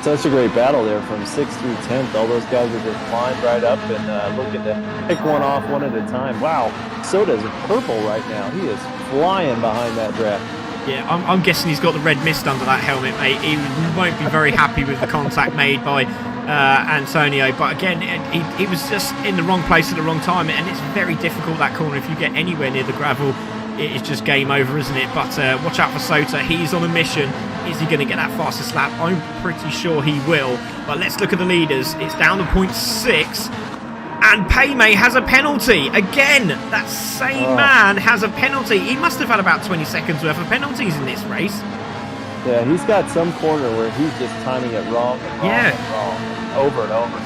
Such a great battle there from 6th through 10th. All those guys are just flying right up and looking to pick one off one at a time. Wow, Soda's purple right now. He is flying behind that draft. Yeah, I'm guessing he's got the red mist under that helmet, mate. He won't be very happy with the contact made by Antonio, but again, he was just in the wrong place at the wrong time, and it's very difficult that corner. If you get anywhere near the gravel, it is just game over, isn't it? But watch out for Sota. He's on a mission. Is he going to get that fastest lap? I'm pretty sure he will. But let's look at the leaders. It's down to 0.6. And Payme has a penalty. Again, that same man has a penalty. He must have had about 20 seconds worth of penalties in this race. Yeah, he's got some corner where he's just timing it wrong and wrong and wrong, over and over.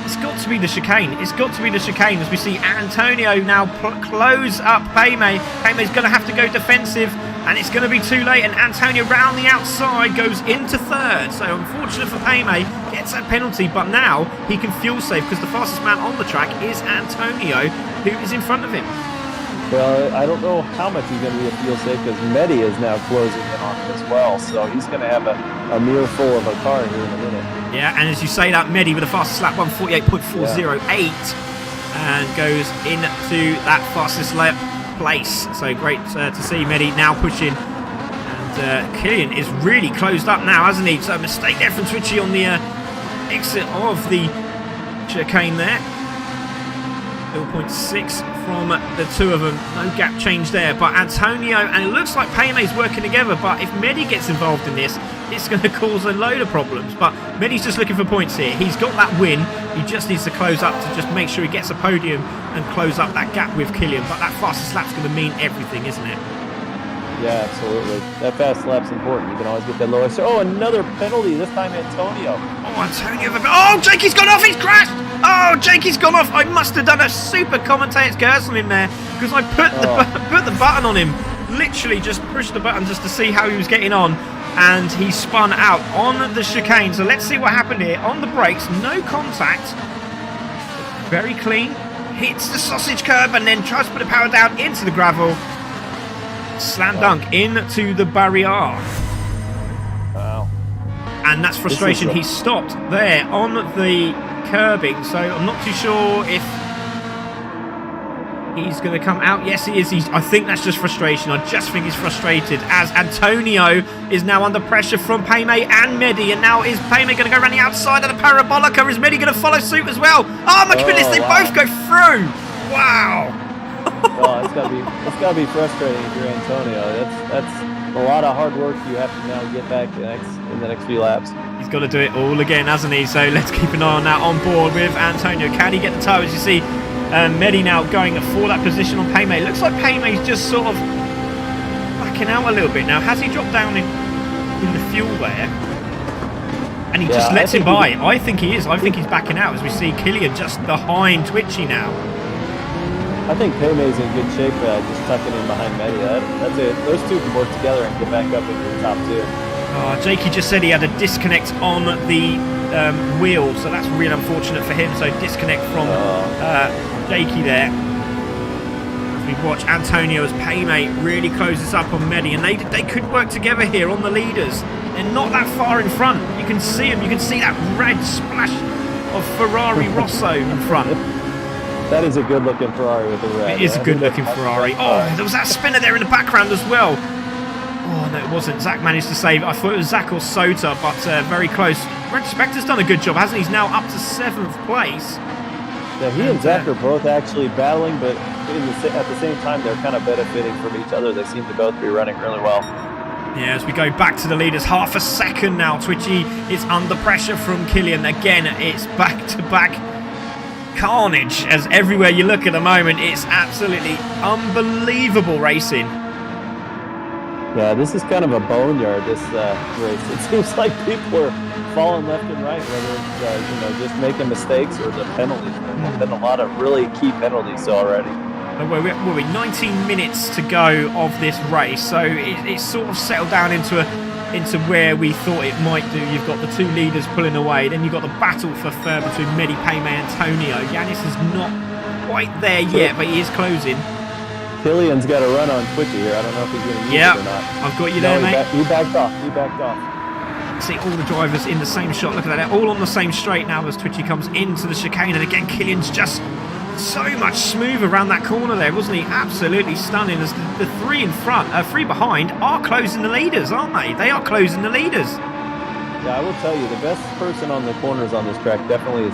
It's got to be the chicane. It's got to be the chicane as we see Antonio now close up Payme. Payme's going to have to go defensive, and it's going to be too late. And Antonio round the outside goes into third. So unfortunate for Payme, gets that penalty, but now he can fuel save because the fastest man on the track is Antonio, who is in front of him. Well, I don't know how much he's going to be a fuel safe because Medi is now closing in on him as well. So he's going to have a mirror full of a car here in a minute. Yeah, and as you say that, Medi with a fastest lap, 1:48.408, and goes into that fastest lap place. So great to see Medi now pushing. And Killian is really closed up now, hasn't he? So a mistake there from Twitchy on the exit of the chicane there. 0.6 from the two of them. No gap change there. But Antonio, and it looks like Payme's working together, but if Medi gets involved in this, it's going to cause a load of problems. But Medi's just looking for points here. He's got that win. He just needs to close up to just make sure he gets a podium and close up that gap with Killian. But that fastest lap's going to mean everything, isn't it? Yeah, absolutely. That fast lap's important. You can always get that lowest. Oh, another penalty. This time Antonio. Oh, Antonio. Oh, Jakey's gone off. He's crashed. Oh, Jakey's gone off. I must have done a super commentator's curse on him there because I put the button on him. Literally just pushed the button just to see how he was getting on. And he spun out on the chicane. So let's see what happened here. On the brakes, no contact. Very clean. Hits the sausage curb and then tries to put the power down into the gravel. Slam dunk into the barrier. Wow. And that's frustration. He stopped there on the curbing. So I'm not too sure if he's going to come out. Yes, he is. I think that's just frustration. I just think he's frustrated as Antonio is now under pressure from Payme and Medi. And now is Payme going to go around the outside of the parabolica? Is Medi going to follow suit as well? Oh my goodness, they both go through. Wow. Well, it's gotta be frustrating if you're Antonio. That's a lot of hard work you have to now get back in the next few laps. He's got to do it all again, hasn't he? So let's keep an eye on that on board with Antonio. Can he get the toe? As you see, Medi now going for that position on Payme. Looks like Payme's just sort of backing out a little bit now. Has he dropped down in the fuel there? And he just lets him by. I think he is. I think he's backing out as we see Killian just behind Twitchy now. I think Payme's in good shape, just tucking in behind Medi. That's it. Those two can work together and get back up into the top two. Oh, Jakey just said he had a disconnect on the wheel, so that's really unfortunate for him. So disconnect from Jakey there. As we watch Antonio as Payme really closes up on Medi, and they could work together here on the leaders. They're not that far in front. You can see them. You can see that red splash of Ferrari Rosso in front. That is a good-looking Ferrari with the red. It is a good-looking Ferrari. Oh, there was that spinner there in the background as well. Oh, no, it wasn't. Zach managed to save it. I thought it was Zach or Sota, but very close. Red Spectre's done a good job, hasn't he? He's now up to 7th place. Yeah, he and Zach are both actually battling, but at the same time, they're kind of benefiting from each other. They seem to both be running really well. Yeah, as we go back to the leaders, half a second now. Twitchy is under pressure from Killian. Again, it's back-to-back carnage as everywhere you look at the moment. It's absolutely unbelievable racing. Yeah, this is kind of a boneyard, this race. It seems like people are falling left and right, whether it's just making mistakes or the penalties. There's been a lot of really key penalties already. We're 19 minutes to go of this race, so it's sort of settled down into where we thought it might do. You've got the two leaders pulling away, then you've got the battle for third between Medi, Payme and Antonio. Yanis is not quite there yet, but he is closing. Killian's got a run on Twitchy here. I don't know if he's going to use it or not. I've got you there, mate. He backed off. See all the drivers in the same shot. Look at that. They're all on the same straight now as Twitchy comes into the chicane. And again, Killian's just so much smoother around that corner there, wasn't he? Absolutely stunning as the three in front, three behind are closing the leaders, aren't they? They are closing the leaders. Yeah, I will tell you, the best person on the corners on this track definitely is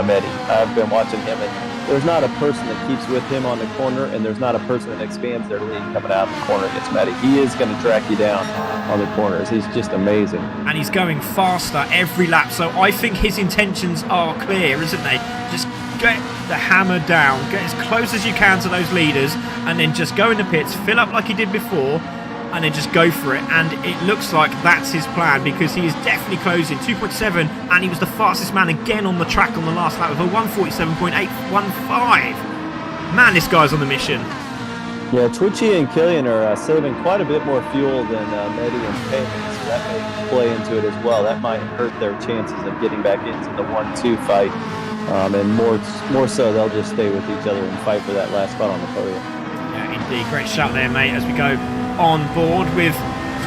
Mehdi. I've been watching him, and there's not a person that keeps with him on the corner, and there's not a person that expands their lead coming out of the corner against Mehdi. He is going to track you down on the corners. He's just amazing. And he's going faster every lap, so I think his intentions are clear, isn't they? Just get the hammer down, get as close as you can to those leaders, and then just go in the pits, fill up like he did before, and then just go for it. And it looks like that's his plan, because he is definitely closing 2.7, and he was the fastest man again on the track on the last lap with a 147.815. Man, this guy's on the mission. Yeah, Twitchy and Killian are saving quite a bit more fuel than Mehdi and Payman, so that may play into it as well. That might hurt their chances of getting back into the 1-2 fight, and more so they'll just stay with each other and fight for that last spot on the podium. Yeah, indeed. Great shout there, mate, as we go on board with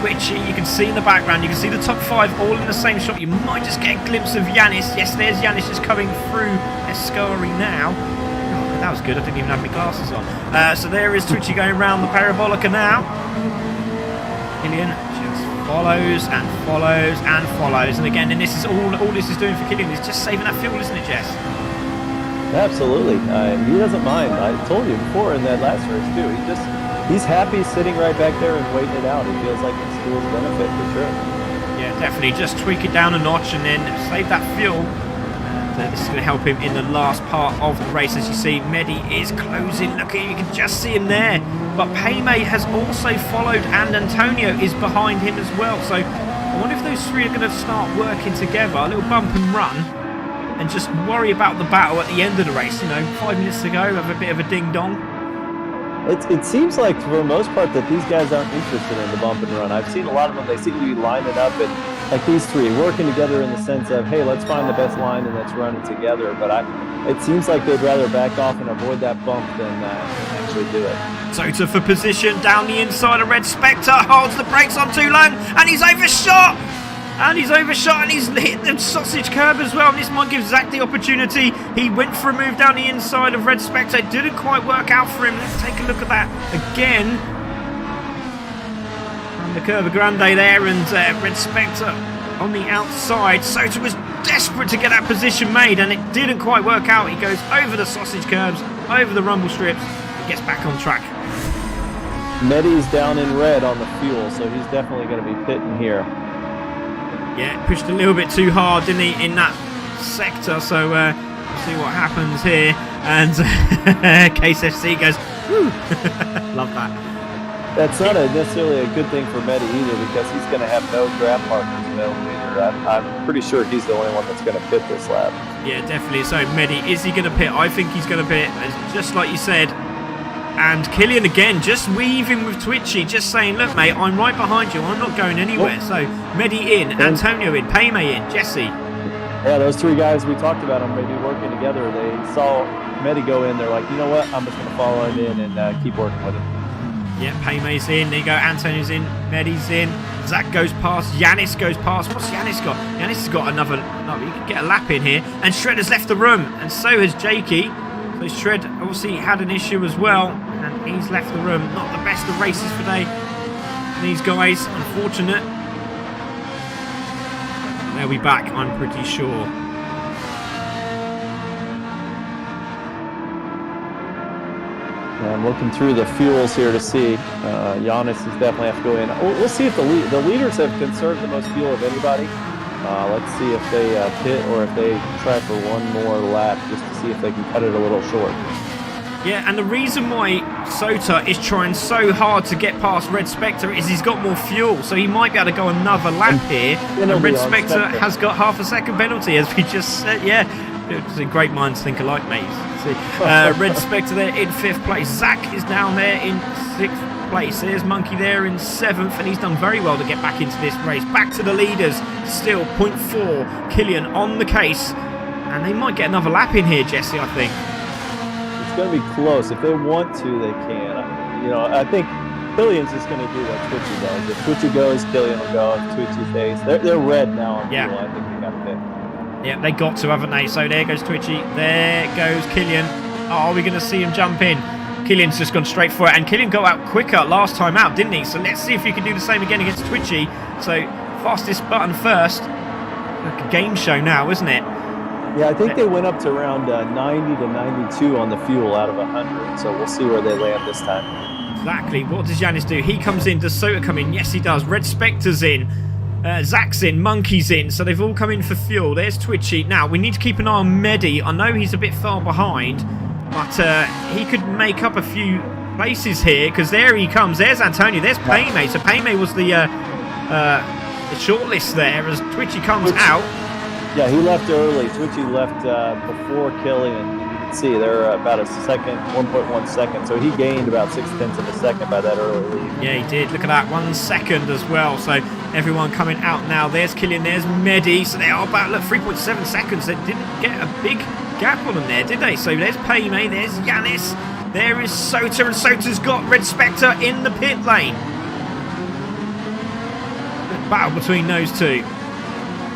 Twitchy. You can see in the background, you can see the top 5 all in the same shot. You might just get a glimpse of Yanis. Yes, there's Yanis just coming through Escari now. Oh, that was good. I didn't even have my glasses on. So there is Twitchy going around the Parabolica now. Killian just follows and follows and follows. And again, and this is all this is doing for Killian is just saving that fuel, isn't it, Jess? Absolutely. He doesn't mind. I told you before in that last race too. He's happy sitting right back there and waiting it out. He feels like it's to his benefit for sure. Yeah, definitely. Just tweak it down a notch and then save that fuel. And this is going to help him in the last part of the race. As you see, Mehdi is closing. Look, you can just see him there. But Paymay has also followed, and Antonio is behind him as well. So I wonder if those three are going to start working together. A little bump and run, and just worry about the battle at the end of the race. You know, 5 minutes to go, have a bit of a ding-dong. It seems like, for the most part, that these guys aren't interested in the bump and run. I've seen a lot of them, they seem to be lining up, and like these three, working together in the sense of, hey, let's find the best line and let's run it together. But it seems like they'd rather back off and avoid that bump than actually do it. Tota for position down the inside of Red Spectre, holds the brakes on too long, and he's overshot! And he's overshot, and he's hit the sausage curb as well. And this might give Zach the opportunity. He went for a move down the inside of Red Spectre. It didn't quite work out for him. Let's take a look at that again. And the Curva Grande there, and Red Spectre on the outside. Tota was desperate to get that position made, and it didn't quite work out. He goes over the sausage curbs, over the rumble strips, and gets back on track. Mehdi's down in red on the fuel, so he's definitely going to be pitting here. Yeah, pushed a little bit too hard, didn't he, in that sector, so we'll see what happens here. And Case FC goes, woo! Love that. That's not necessarily a good thing for Mehdi either, because he's going to have no grab partners available either. I'm pretty sure he's the only one that's going to pit this lap. Yeah, definitely. So, Mehdi, is he going to pit? I think he's going to pit, just like you said. And Killian again, just weaving with Twitchy, just saying, look, mate, I'm right behind you. I'm not going anywhere. Oh. So, Mehdi in, Antonio in, Paymay in, Jesse. Yeah, those three guys we talked about them maybe working together. They saw Mehdi go in. They're like, you know what? I'm just going to follow him in and keep working with him. Yeah, Paymay's in. There you go. Antonio's in. Mehdi's in. Zach goes past. Yanis goes past. What's Yanis got? Yanis has got another... No, you can get a lap in here. And Shredder's left the room. And so has Jakey. So Shred obviously had an issue as well, and he's left the room. Not the best of races today. These guys, unfortunate. They'll be back, I'm pretty sure. I'm looking through the fuels here to see. Giannis is definitely have to go in. We'll see if the leaders have conserved the most fuel of anybody. Let's see if they pit or if they try for one more lap just to see if they can cut it a little short. Yeah, and the reason why Tota is trying so hard to get past Red Spectre is he's got more fuel, so he might be able to go another lap here. And Red Spectre has got half a second penalty, as we just said. Yeah, it's a great minds think alike, mate. See, Red Spectre there in 5th place. Zach is down there in 6th place. There's Monkey there in 7th, and he's done very well to get back into this race. Back to the leaders, still 0.4. Killian on the case, and they might get another lap in here, Jesse, I think. It's going to be close. If they want to, they can. I think Killian's just going to do what Twitchy does. If Twitchy goes, Killian will go. If Twitchy stays, they're red now on fuel. I think they got to pit. Yeah, they got to, haven't they? So there goes Twitchy. There goes Killian. Oh, are we going to see him jump in? Killian's just gone straight for it, and Killian got out quicker last time out, didn't he? So let's see if he can do the same again against Twitchy. So fastest button first. like a game show now, isn't it? Yeah, I think they went up to around 90 to 92 on the fuel out of 100, so we'll see where they land this time. Exactly. What does Yanis do? He comes in. Does Sota come in? Yes, he does. Red Spectre's in. Zach's in. Monkey's in. So they've all come in for fuel. There's Twitchy. Now, we need to keep an eye on Medi. I know he's a bit far behind, but he could make up a few places here, because there he comes. There's Antonio. There's Paymay. So Paymay was the shortlist there as Twitchy comes out. Yeah, he left early. Twitchy left before Killian. You can see they're about a second, 1.1 second. So he gained about 0.6 of a second by that early lead. Yeah, he did. Look at that, 1 second as well. So everyone coming out now. There's Killian, there's Medi. So they are about, look, 3.7 seconds. They didn't get a big gap on them there, did they? So there's Paymay, there's Yanis. There is Sota, and Sota's got Red Spectre in the pit lane. Good battle between those two.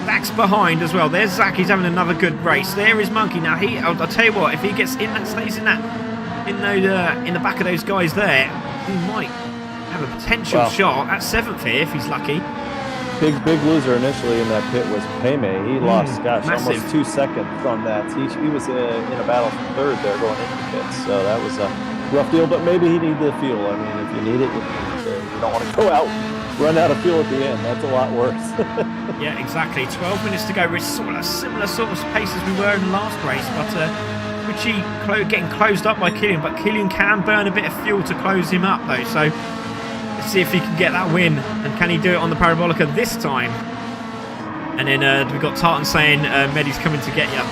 Zach's behind as well. There's Zach. He's having another good race. There is Monkey. Now I'll tell you what. If he gets in that, stays in the back of those guys there, he might have a potential shot at 7th here if he's lucky. Big loser initially in that pit was Paymay. He lost, massive. almost 2 seconds from that. He was in a battle for 3rd there going into the pits. So that was a rough deal. But maybe he needed the fuel. I mean, if you need it, you don't want to go out. Run out of fuel at the end. That's a lot worse. Yeah, exactly. 12 minutes to go. We're sort of similar sort of pace as we were in the last race, but Richie getting closed up by Killian, but Killian can burn a bit of fuel to close him up though. So let's see if he can get that win, and can he do it on the Parabolica this time? And then we've got Tartan saying Medi's coming to get you.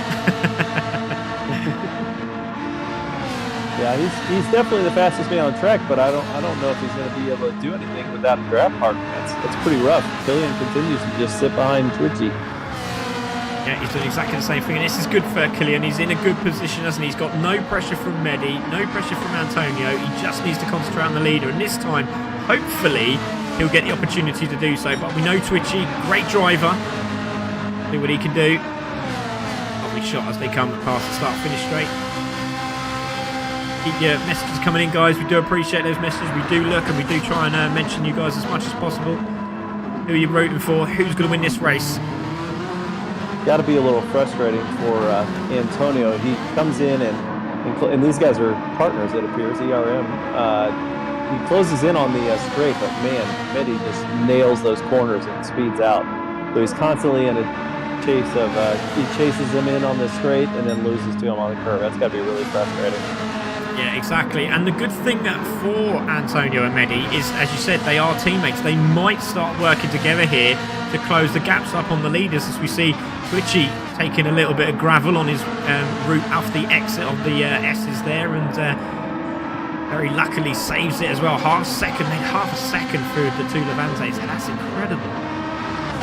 Yeah, he's definitely the fastest man on track, but I don't know if he's going to be able to do anything without a grab partner. That's pretty rough. Killian continues to just sit behind Twitchy. Yeah, he's doing exactly the same thing, and this is good for Killian. He's in a good position, hasn't he? He's got no pressure from Medi, no pressure from Antonio. He just needs to concentrate on the leader, and this time, hopefully, he'll get the opportunity to do so. But we know Twitchy, great driver. See what he can do. Lovely shot as they come past the start-finish straight. Keep your messages coming in, guys. We do appreciate those messages. We do look and we do try and mention you guys as much as possible. Who are you rooting for? Who's going to win this race? Got to be a little frustrating for Antonio. He comes in and these guys are partners, it appears, ERM. He closes in on the straight, but man, Medi just nails those corners and speeds out. So he's constantly in a chase of, he chases him in on the straight and then loses to him on the curve. That's got to be really frustrating. Yeah, exactly. And the good thing for Antonio and Medi is, as you said, they are teammates. They might start working together here to close the gaps up on the leaders, as we see Twitchy taking a little bit of gravel on his route off the exit of the S's there, and very luckily saves it as well. Half a second through the two Levantes. And that's incredible.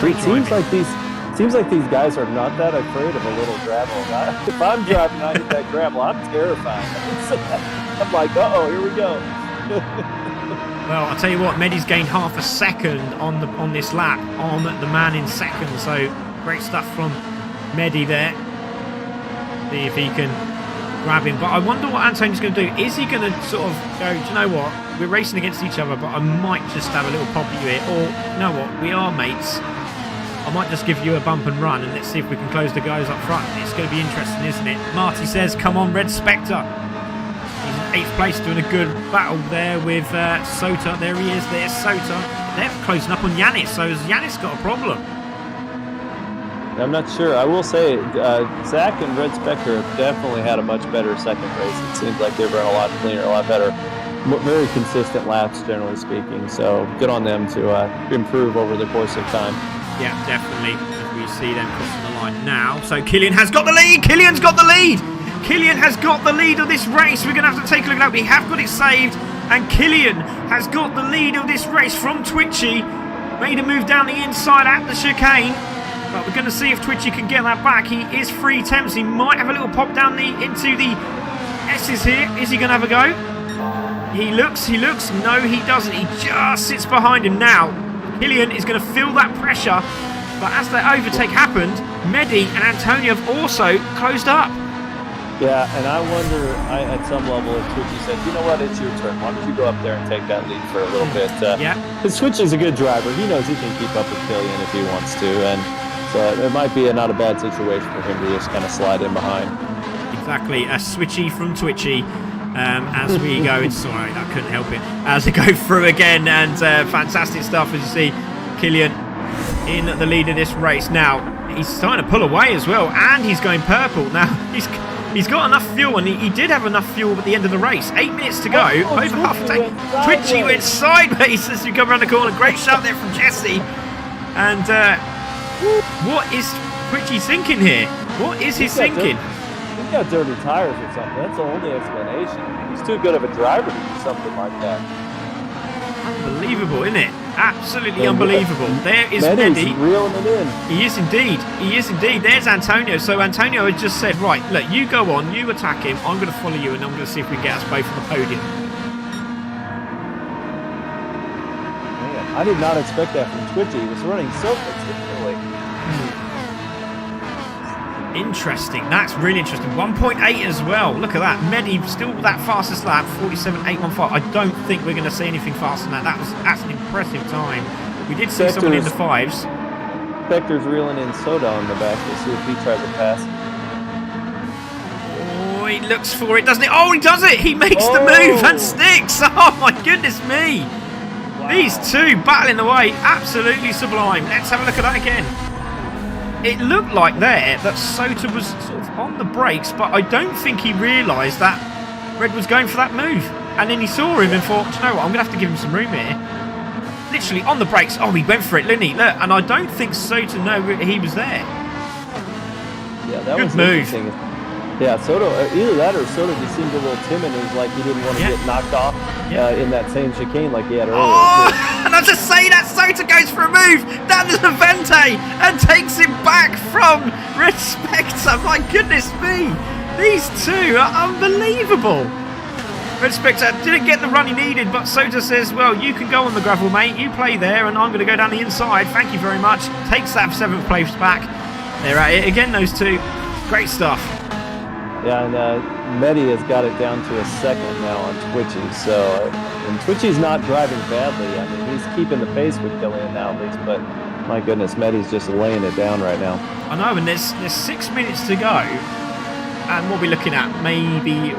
It seems like these guys are not that afraid of a little gravel. If I'm driving and I hit that gravel, I'm terrified. I'm like, uh-oh, here we go. Well, I'll tell you what, Medi's gained half a second on this lap on the man in second. So great stuff from Medi there. See if he can grab him. But I wonder what Antonio's going to do. Is he going to sort of go, do you know what? We're racing against each other, but I might just have a little pop at you here. Or, you know what? We are mates. I might just give you a bump and run, and let's see if we can close the guys up front. It's going to be interesting, isn't it? Marty says, come on, Red Spectre. He's in 8th place, doing a good battle there with Sota. There he is, there's Sota. They're closing up on Yanis, so has Yanis got a problem? I'm not sure. I will say, Zach and Red Spectre have definitely had a much better second race. It seems like they've run a lot cleaner, a lot better. Very consistent laps, generally speaking. So good on them to improve over the course of time. Yeah, definitely, as we see them crossing the line now. So Killian has got the lead! Killian's got the lead! Killian has got the lead of this race. We're going to have to take a look at that. We have got it saved, and Killian has got the lead of this race from Twitchy. Made a move down the inside at the chicane, but we're going to see if Twitchy can get that back. He is 3 attempts. He might have a little pop down into the S's here. Is he going to have a go? He looks. No, he doesn't. He just sits behind him now. Killian is going to feel that pressure, but as the overtake happened, Medi and Antonio have also closed up. Yeah, and I wonder, at some level, if Twitchy said, you know what, it's your turn. Why don't you go up there and take that lead for a little bit? Yeah. Because Twitchy's a good driver. He knows he can keep up with Killian if he wants to. And it might be not a bad situation for him to just kind of slide in behind. Exactly, a switchy from Twitchy. As we go, sorry, I couldn't help it. As we go through again, and fantastic stuff as you see Killian in the lead of this race. Now he's starting to pull away as well, and he's going purple. Now he's got enough fuel, and he did have enough fuel at the end of the race. 8 minutes to go, over half a tank. Twitchy went sideways as we come around the corner. Great shot there from Jesse. And what is Twitchy thinking here? What is he thinking? He's got dirty tires or something. That's the only explanation. He's too good of a driver to do something like that. Unbelievable, isn't it? Absolutely unbelievable. There is Medi reeling it in. He is indeed. He is indeed. There's Antonio. So Antonio has just said, right, look, you go on, you attack him. I'm going to follow you, and I'm going to see if we can get us both on the podium. Man, I did not expect that from Twitchy. He was running so particularly. Interesting. That's really interesting. 1.8 as well. Look at that. Medi still that fastest lap, 47.815. I don't think we're going to see anything faster than that. That's an impressive time. We did see someone in the fives. Spector's reeling in Soda on the back. Let's see if he tries to pass. Oh, he looks for it, doesn't he? Oh, he does it. He makes the move and sticks. Oh, my goodness me. Wow. These two battling away. Absolutely sublime. Let's have a look at that again. It looked like there that Sota was sort of on the brakes, but I don't think he realised that Red was going for that move. And then he saw him and thought, you know what, I'm going to have to give him some room here. Literally on the brakes. Oh, he went for it, didn't he? Look, and I don't think Sota knew he was there. Yeah, that was move. Interesting. Yeah, Soto, either that or Soto just seemed a little timid. It was like he didn't want to get knocked off in that same chicane like he had earlier. Oh, and I just say that Soto goes for a move down to the Vente and takes him back from Respector. My goodness me. These two are unbelievable. Respector didn't get the run he needed, but Soto says, well, you can go on the gravel, mate. You play there, and I'm going to go down the inside. Thank you very much. Takes that 7th place back. They're at it again, those two. Great stuff. Yeah, and Medi has got it down to a 2nd now on Twitchy. So, and Twitchy's not driving badly. I mean, he's keeping the pace with Killian now at least, but my goodness, Medi's just laying it down right now. I know, and there's 6 minutes to go. And what we're looking at, maybe,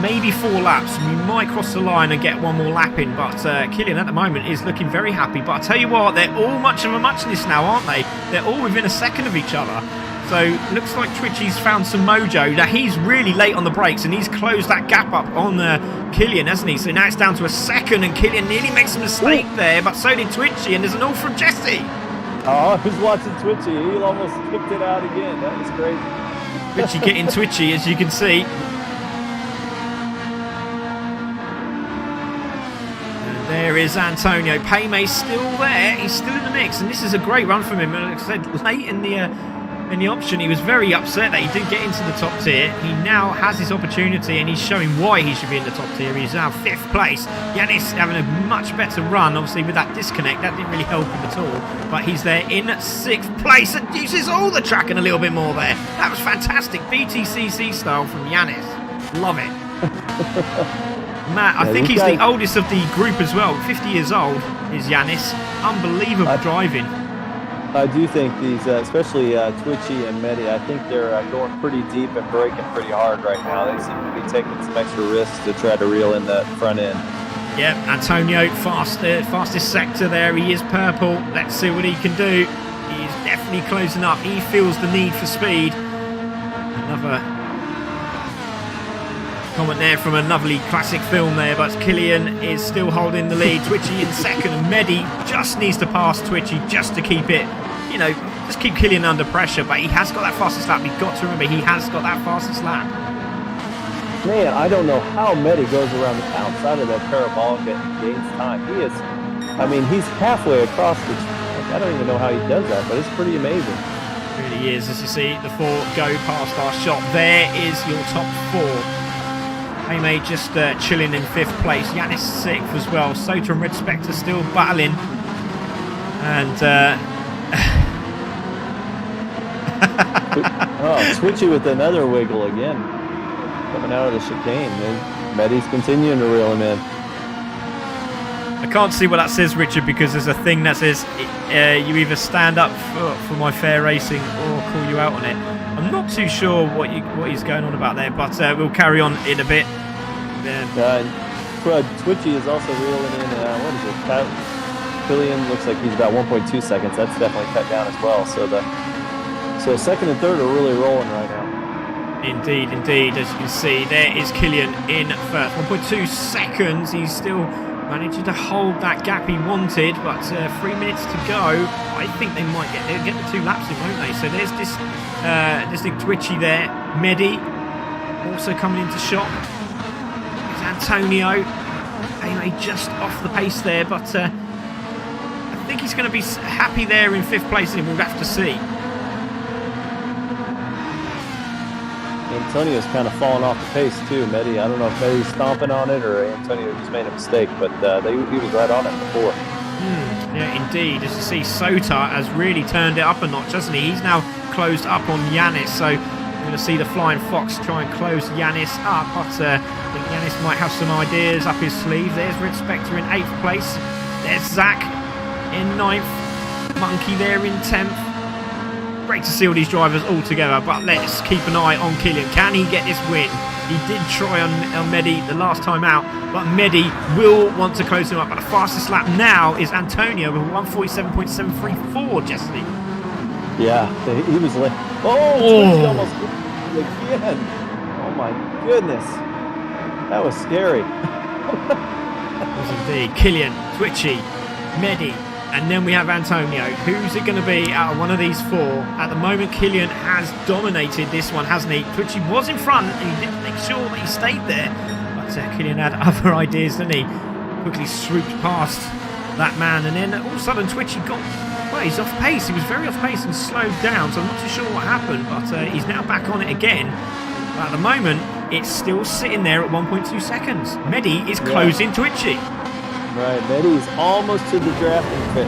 maybe 4 laps. We might cross the line and get one more lap in, but Killian at the moment is looking very happy. But I tell you what, they're all much of a muchness now, aren't they? They're all within a 2nd of each other. So looks like Twitchy's found some mojo. Now he's really late on the brakes and he's closed that gap up on Killian, hasn't he? So now it's down to a 2nd, and Killian nearly makes a mistake there, but so did Twitchy, and there's an all from Jesse. Oh, I was watching Twitchy. He almost kicked it out again. That was crazy. Twitchy getting twitchy, as you can see. There is Antonio. Paymay's still there. He's still in the mix, and this is a great run from him. Like I said, late in the option, he was very upset that he didn't get into the top tier. He now has his opportunity, and he's showing why he should be in the top tier. He's now 5th place. Yanis having a much better run, obviously with that disconnect. That didn't really help him at all. But he's there in 6th place and uses all the track and a little bit more there. That was fantastic. BTCC style from Yanis. Love it. Matt, I think he's the oldest of the group as well. 50 years old is Yanis. Unbelievable driving. I do think these, especially Twitchy and Medi, I think they're going pretty deep and braking pretty hard right now. They seem to be taking some extra risks to try to reel in that front end. Yep, Antonio, fastest sector there. He is purple. Let's see what he can do. He is definitely closing up. He feels the need for speed. Another comment there from a lovely classic film there, but Killian is still holding the lead. Twitchy in 2nd, and Medi just needs to pass Twitchy just to keep it, you know, just keep Killian under pressure. But he has got that fastest lap. You've got to remember, he has got that fastest lap. Man, I don't know how Medi goes around the outside of that parabolic and gains time. He is, I mean, he's halfway across the track. I don't even know how he does that, but it's pretty amazing. It really is. As you see, the 4 go past our shot. There is your top 4. May just chilling in 5th place. Yanis 6th as well. Sota and Red Spectre still battling. And oh, Twitchy with another wiggle again. Coming out of the chicane. Medi's continuing to reel him in. I can't see what that says, Richard, because there's a thing that says you either stand up for my fair racing or call you out on it. I'm not too sure what he's going on about there, but we'll carry on in a bit. Twitchy is also reeling in, what is it? Killian looks like he's about 1.2 seconds. That's definitely cut down as well. So second and third are really rolling right now. Indeed, indeed. As you can see, there is Killian in first. 1.2 seconds. He's still managing to hold that gap he wanted, but 3 minutes to go. I think they might get the 2 laps in, won't they? So there's this big Twitchy there. Medi also coming into shot. There's Antonio. Anyway, just off the pace there, but I think he's going to be happy there in 5th place, and we'll have to see. Antonio's kind of fallen off the pace too, Medi. I don't know if Medi's stomping on it or Antonio just made a mistake, but he was right on it before. Yeah, indeed. As you see, Sota has really turned it up a notch, hasn't he? He's now closed up on Yanis, so we're going to see the Flying Fox try and close Yanis up, but I think Yanis might have some ideas up his sleeve. There's Red Spectre in 8th place. There's Zach in 9th. Monkey there in 10th. Great to see all these drivers all together, but let's keep an eye on Killian. Can he get this win? He did try on Medi the last time out, but Medi will want to close him up. But the fastest lap now is Antonio with 147.734, Jesse. Yeah, he was late. Oh! Almost again. Oh my goodness. That was scary. Yes, indeed. Killian, Twitchy, Medi, and then we have Antonio. Who's it going to be out of one of these 4? At the moment, Killian has dominated this one, hasn't he? Twitchy was in front, and he didn't make sure that he stayed there. But Killian had other ideas, didn't he? Quickly swooped past that man, and then all of a sudden Twitchy got... Well, he's off pace. He was very off pace and slowed down, so I'm not too sure what happened, but he's now back on it again. But at the moment, it's still sitting there at 1.2 seconds. Medi is closing Twitchy. Right, Medi's almost to the drafting fit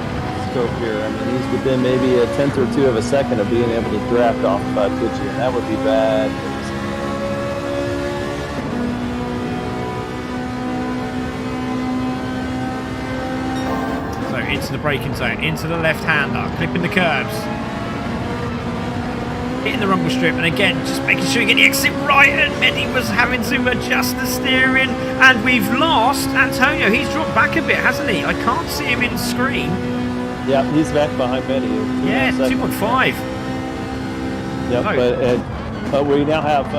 scope here. I mean, he's within maybe a 10th or 2 of a second of being able to draft off Twitchy, and that would be bad. So into the braking zone, into the left-hander, clipping the curbs. Hitting the rumble strip, and again, just making sure you get the exit right, and Medi was having to adjust the steering, and we've lost Antonio. He's dropped back a bit, hasn't he? I can't see him in screen. Yeah, he's back behind Medi. Yeah, 2.5. Yep, but we now have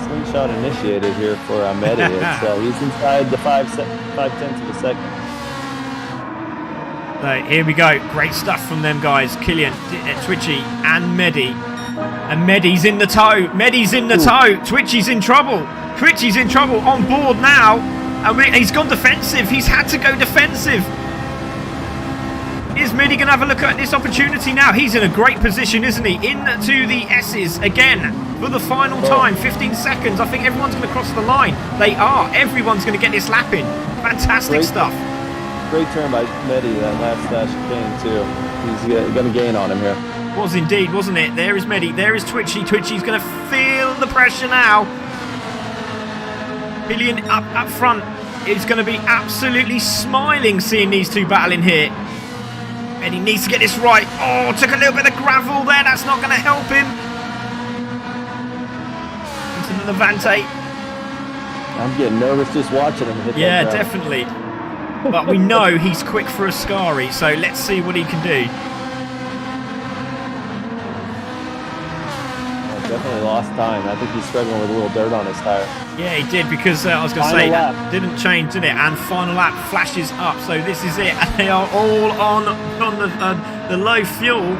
slingshot initiated here for Medi. He's inside the 5/10 of a second. So here we go. Great stuff from them guys. Killian, Twitchy, and Medi. And Medi's in the tow. Medi's in the tow. Twitchy's in trouble. Twitchy's in trouble on board now. And he's gone defensive. He's had to go defensive. Is Medi going to have a look at this opportunity now? He's in a great position, isn't he? Into the S's again for the final time. 15 seconds. I think everyone's going to cross the line. They are. Everyone's going to get this lap in. Fantastic stuff. Great turn by Medi, that last chicane too. He's going to gain on him here. Was indeed, wasn't it? There is Medi, there is Twitchy. Twitchy's going to feel the pressure now. Killian up front is going to be absolutely smiling seeing these two battling here. Medi needs to get this right. Oh, took a little bit of gravel there. That's not going to help him. Into the Levante. I'm getting nervous just watching him hit that gravel. Definitely. But we know he's quick for a Ascari, so let's see what he can do. Definitely lost time. I think he's struggling with a little dirt on his tire. Yeah, he did, because I was going to say, that didn't change, did it? And final lap flashes up, so this is it. They are all on the low fuel.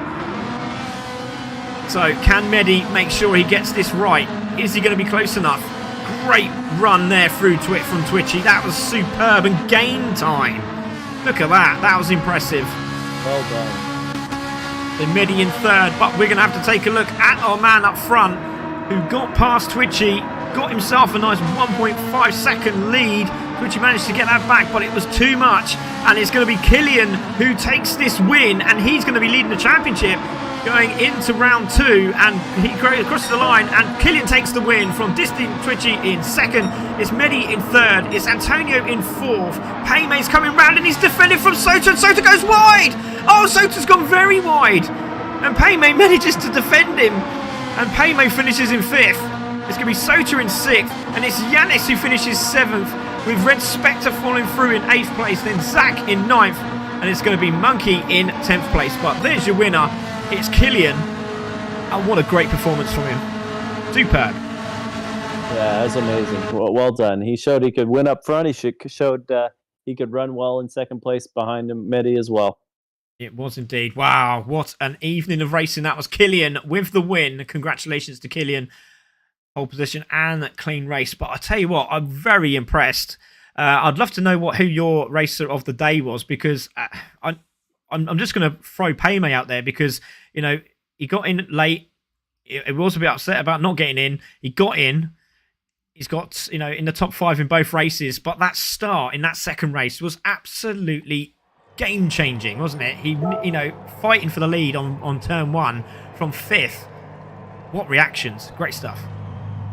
So can Medi make sure he gets this right? Is he going to be close enough? Great run there through from Twitchy. That was superb, and gain time. Look at that. That was impressive. Well done. The Medi in third, but we're going to have to take a look at our man up front who got past Twitchy, got himself a nice 1.5 second lead. Twitchy managed to get that back, but it was too much, and it's going to be Killian who takes this win, and he's going to be leading the championship. going into round 2, and he crosses the line, and Killian takes the win from Distin Twitchy in 2nd. It's Mehdi in 3rd. It's Antonio in 4th. Paymay's coming round, and he's defending from Sota, and Sota goes wide. Oh, Sota's gone very wide, and Paymay manages to defend him, and Paymay finishes in 5th. It's going to be Sota in 6th, and it's Yanis who finishes 7th, with Red Spectre falling through in 8th place, then Zach in 9th, and it's going to be Monkey in 10th place. But there's your winner. It's Killian. And what a great performance from him. Superb. Yeah, that's amazing. Well done. He showed he could win up front. He showed he could run well in 2nd place behind him, Mehdi as well. It was indeed. Wow, what an evening of racing. That was Killian with the win. Congratulations to Killian. Pole position and clean race. But I tell you what, I'm very impressed. I'd love to know who your racer of the day was, because I'm just going to throw Paymay out there, because, you know, he got in late. He was a bit upset about not getting in. He got in. He's got, you know, in the top 5 in both races. But that start in that 2nd race was absolutely game-changing, wasn't it? He, you know, fighting for the lead on turn 1 from 5th. What reactions. Great stuff.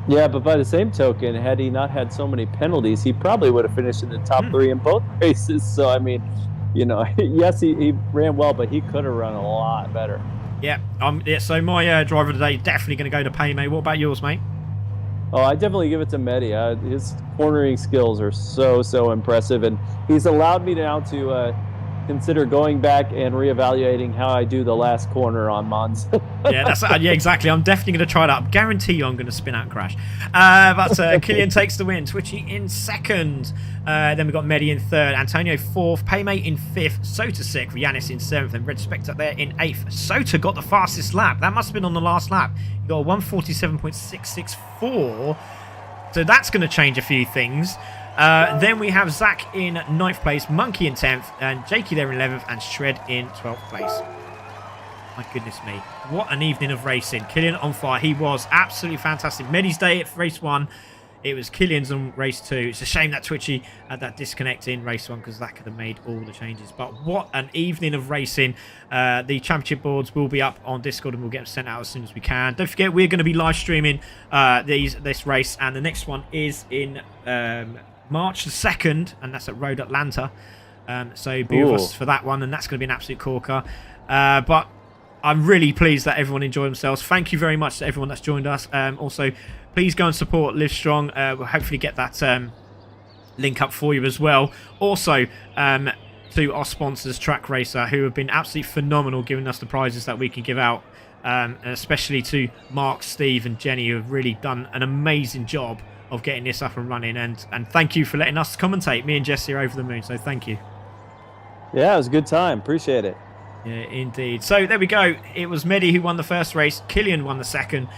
Yeah, but by the same token, had he not had so many penalties, he probably would have finished in the top 3 in both races. So, I mean, you know, yes, he ran well, but he could have run a lot better. Yeah, so my driver today definitely going to go to Paymay. What about yours, mate? Oh, I definitely give it to Mehdi. His cornering skills are so impressive, and he's allowed me now to consider going back and reevaluating how I do the last corner on Monza. Yeah, exactly. I'm definitely going to try that. I guarantee you I'm going to spin out and crash. But Killian takes the win. Twitchy in 2nd. Then we've got Mehdi in 3rd. Antonio 4th. Paymay in 5th. Sota 6th. Yanis in 7th. And Red Spectre there in 8th. Sota got the fastest lap. That must have been on the last lap. He got a 1:47.664. So that's going to change a few things. Then we have Zach in 9th place, Monkey in 10th, and Jakey there in 11th, and Shred in 12th place. My goodness me. What an evening of racing. Killian on fire. He was absolutely fantastic. Mehdi's day at race 1. It was Killian's on race 2. It's a shame that Twitchy had that disconnect in race 1, because that could have made all the changes. But what an evening of racing. The championship boards will be up on Discord, and we'll get them sent out as soon as we can. Don't forget, we're going to be live streaming this race, and the next one is in March the 2nd, and that's at Road Atlanta. So be with us for that one, and that's going to be an absolute corker. But I'm really pleased that everyone enjoyed themselves. Thank you very much to everyone that's joined us. Also, please go and support Livestrong. We'll hopefully get that link up for you as well. Also, to our sponsors, Track Racer, who have been absolutely phenomenal giving us the prizes that we can give out. Especially to Mark, Steve and Jenny, who have really done an amazing job of getting this up and running. And thank you for letting us commentate. Me and Jesse are over the moon, so thank you. Yeah, it was a good time. Appreciate it. Yeah, indeed. So there we go. It was Mehdi who won the first race. Killian won the 2nd.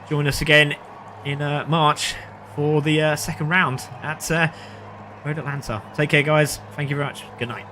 Join us again in March for the 2nd round at Road Atlanta. Take care, guys. Thank you very much. Good night.